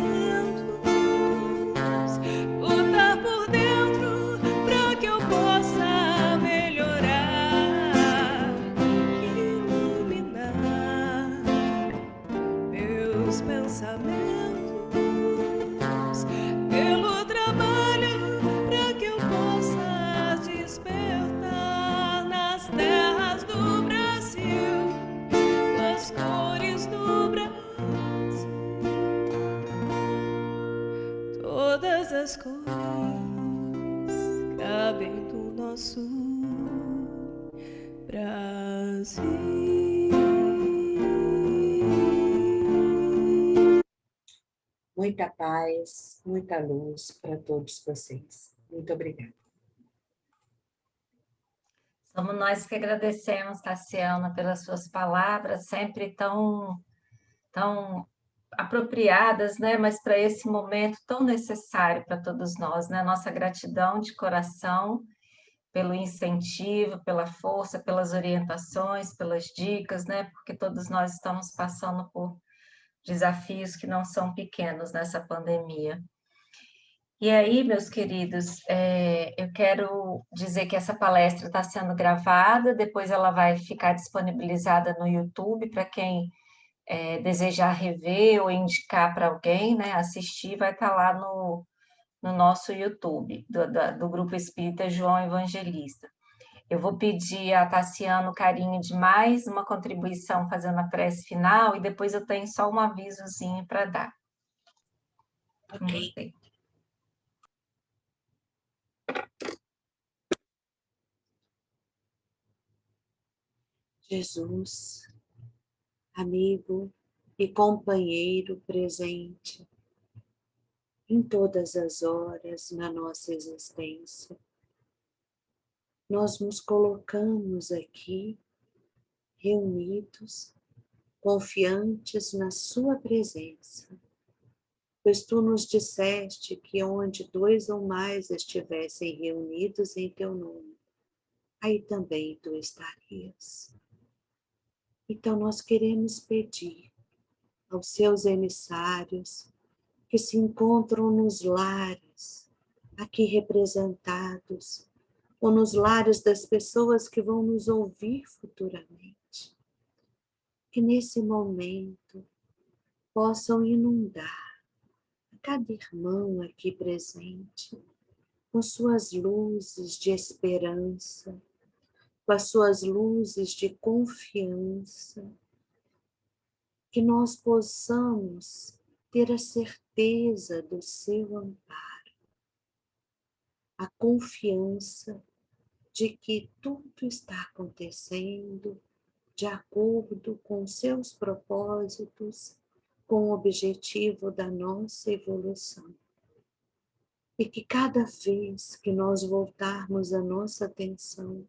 lutar por dentro para que eu possa melhorar, iluminar meus pensamentos, pelo trabalho para que eu possa despertar nas terras do Brasil, nas cores do Brasil. Todas as cores cabem do nosso Brasil. Muita paz, muita luz para todos vocês. Muito obrigada. Somos nós que agradecemos, Tassiana, pelas suas palavras, sempre tão apropriadas, né? Mas para esse momento tão necessário para todos nós, né? Nossa gratidão de coração pelo incentivo, pela força, pelas orientações, pelas dicas, né? Porque todos nós estamos passando por desafios que não são pequenos nessa pandemia. E aí, meus queridos, eu quero dizer que essa palestra está sendo gravada, depois ela vai ficar disponibilizada no YouTube para quem desejar rever ou indicar para alguém, né, assistir, vai estar lá no nosso YouTube, do Grupo Espírita João Evangelista. Eu vou pedir a Tassiana o carinho de mais uma contribuição fazendo a prece final e depois eu tenho só um avisozinho para dar. Ok. Jesus, amigo e companheiro presente em todas as horas na nossa existência, nós nos colocamos aqui reunidos, confiantes na sua presença, pois tu nos disseste que onde 2 ou mais estivessem reunidos em teu nome, aí também tu estarias. Então nós queremos pedir aos seus emissários que se encontram nos lares aqui representados, ou nos lares das pessoas que vão nos ouvir futuramente, que nesse momento possam inundar cada irmão aqui presente com suas luzes de esperança, com as suas luzes de confiança, que nós possamos ter a certeza do seu amparo, a confiança de que tudo está acontecendo de acordo com seus propósitos, com o objetivo da nossa evolução. E que cada vez que nós voltarmos a nossa atenção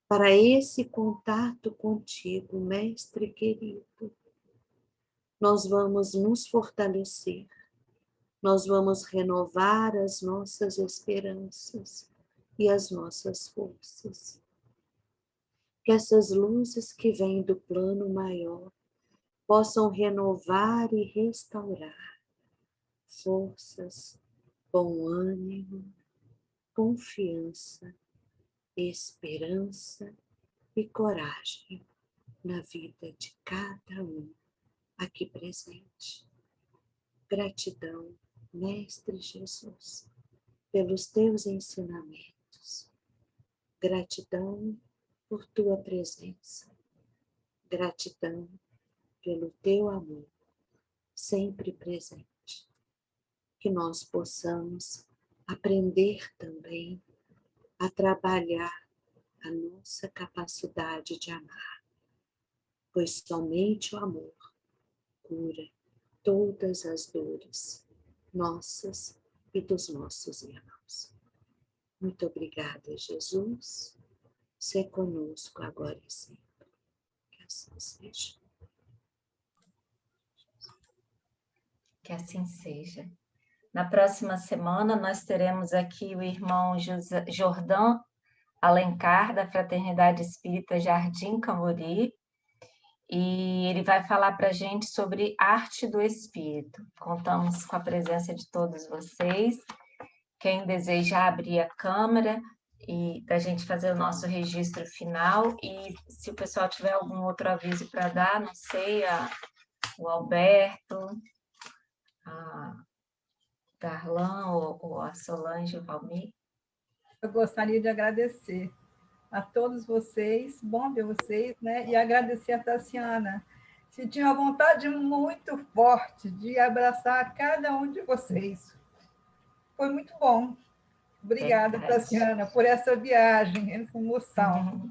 para esse contato contigo, Mestre querido, nós vamos nos fortalecer, nós vamos renovar as nossas esperanças e as nossas forças. Que essas luzes que vêm do plano maior possam renovar e restaurar forças, bom ânimo, confiança, esperança e coragem na vida de cada um aqui presente. Gratidão, Mestre Jesus, pelos teus ensinamentos. Gratidão por tua presença. Gratidão pelo teu amor, sempre presente. Que nós possamos aprender também a trabalhar a nossa capacidade de amar, pois somente o amor cura todas as dores nossas e dos nossos irmãos. Muito obrigada, Jesus. Sê conosco agora e sempre. Que assim seja. Que assim seja. Na próxima semana, nós teremos aqui o irmão Jordão Alencar, da Fraternidade Espírita Jardim Cambori, e ele vai falar para a gente sobre arte do espírito. Contamos com a presença de todos vocês. Quem deseja abrir a câmera e da gente fazer o nosso registro final, e se o pessoal tiver algum outro aviso para dar, não sei, o Alberto, a Darlan ou a Solange, o Valmir. Eu gostaria de agradecer a todos vocês, bom ver vocês, né? E agradecer a Tassiana. Senti uma vontade muito forte de abraçar cada um de vocês. Foi muito bom. Obrigada, Tassiana, por essa viagem, essa emoção.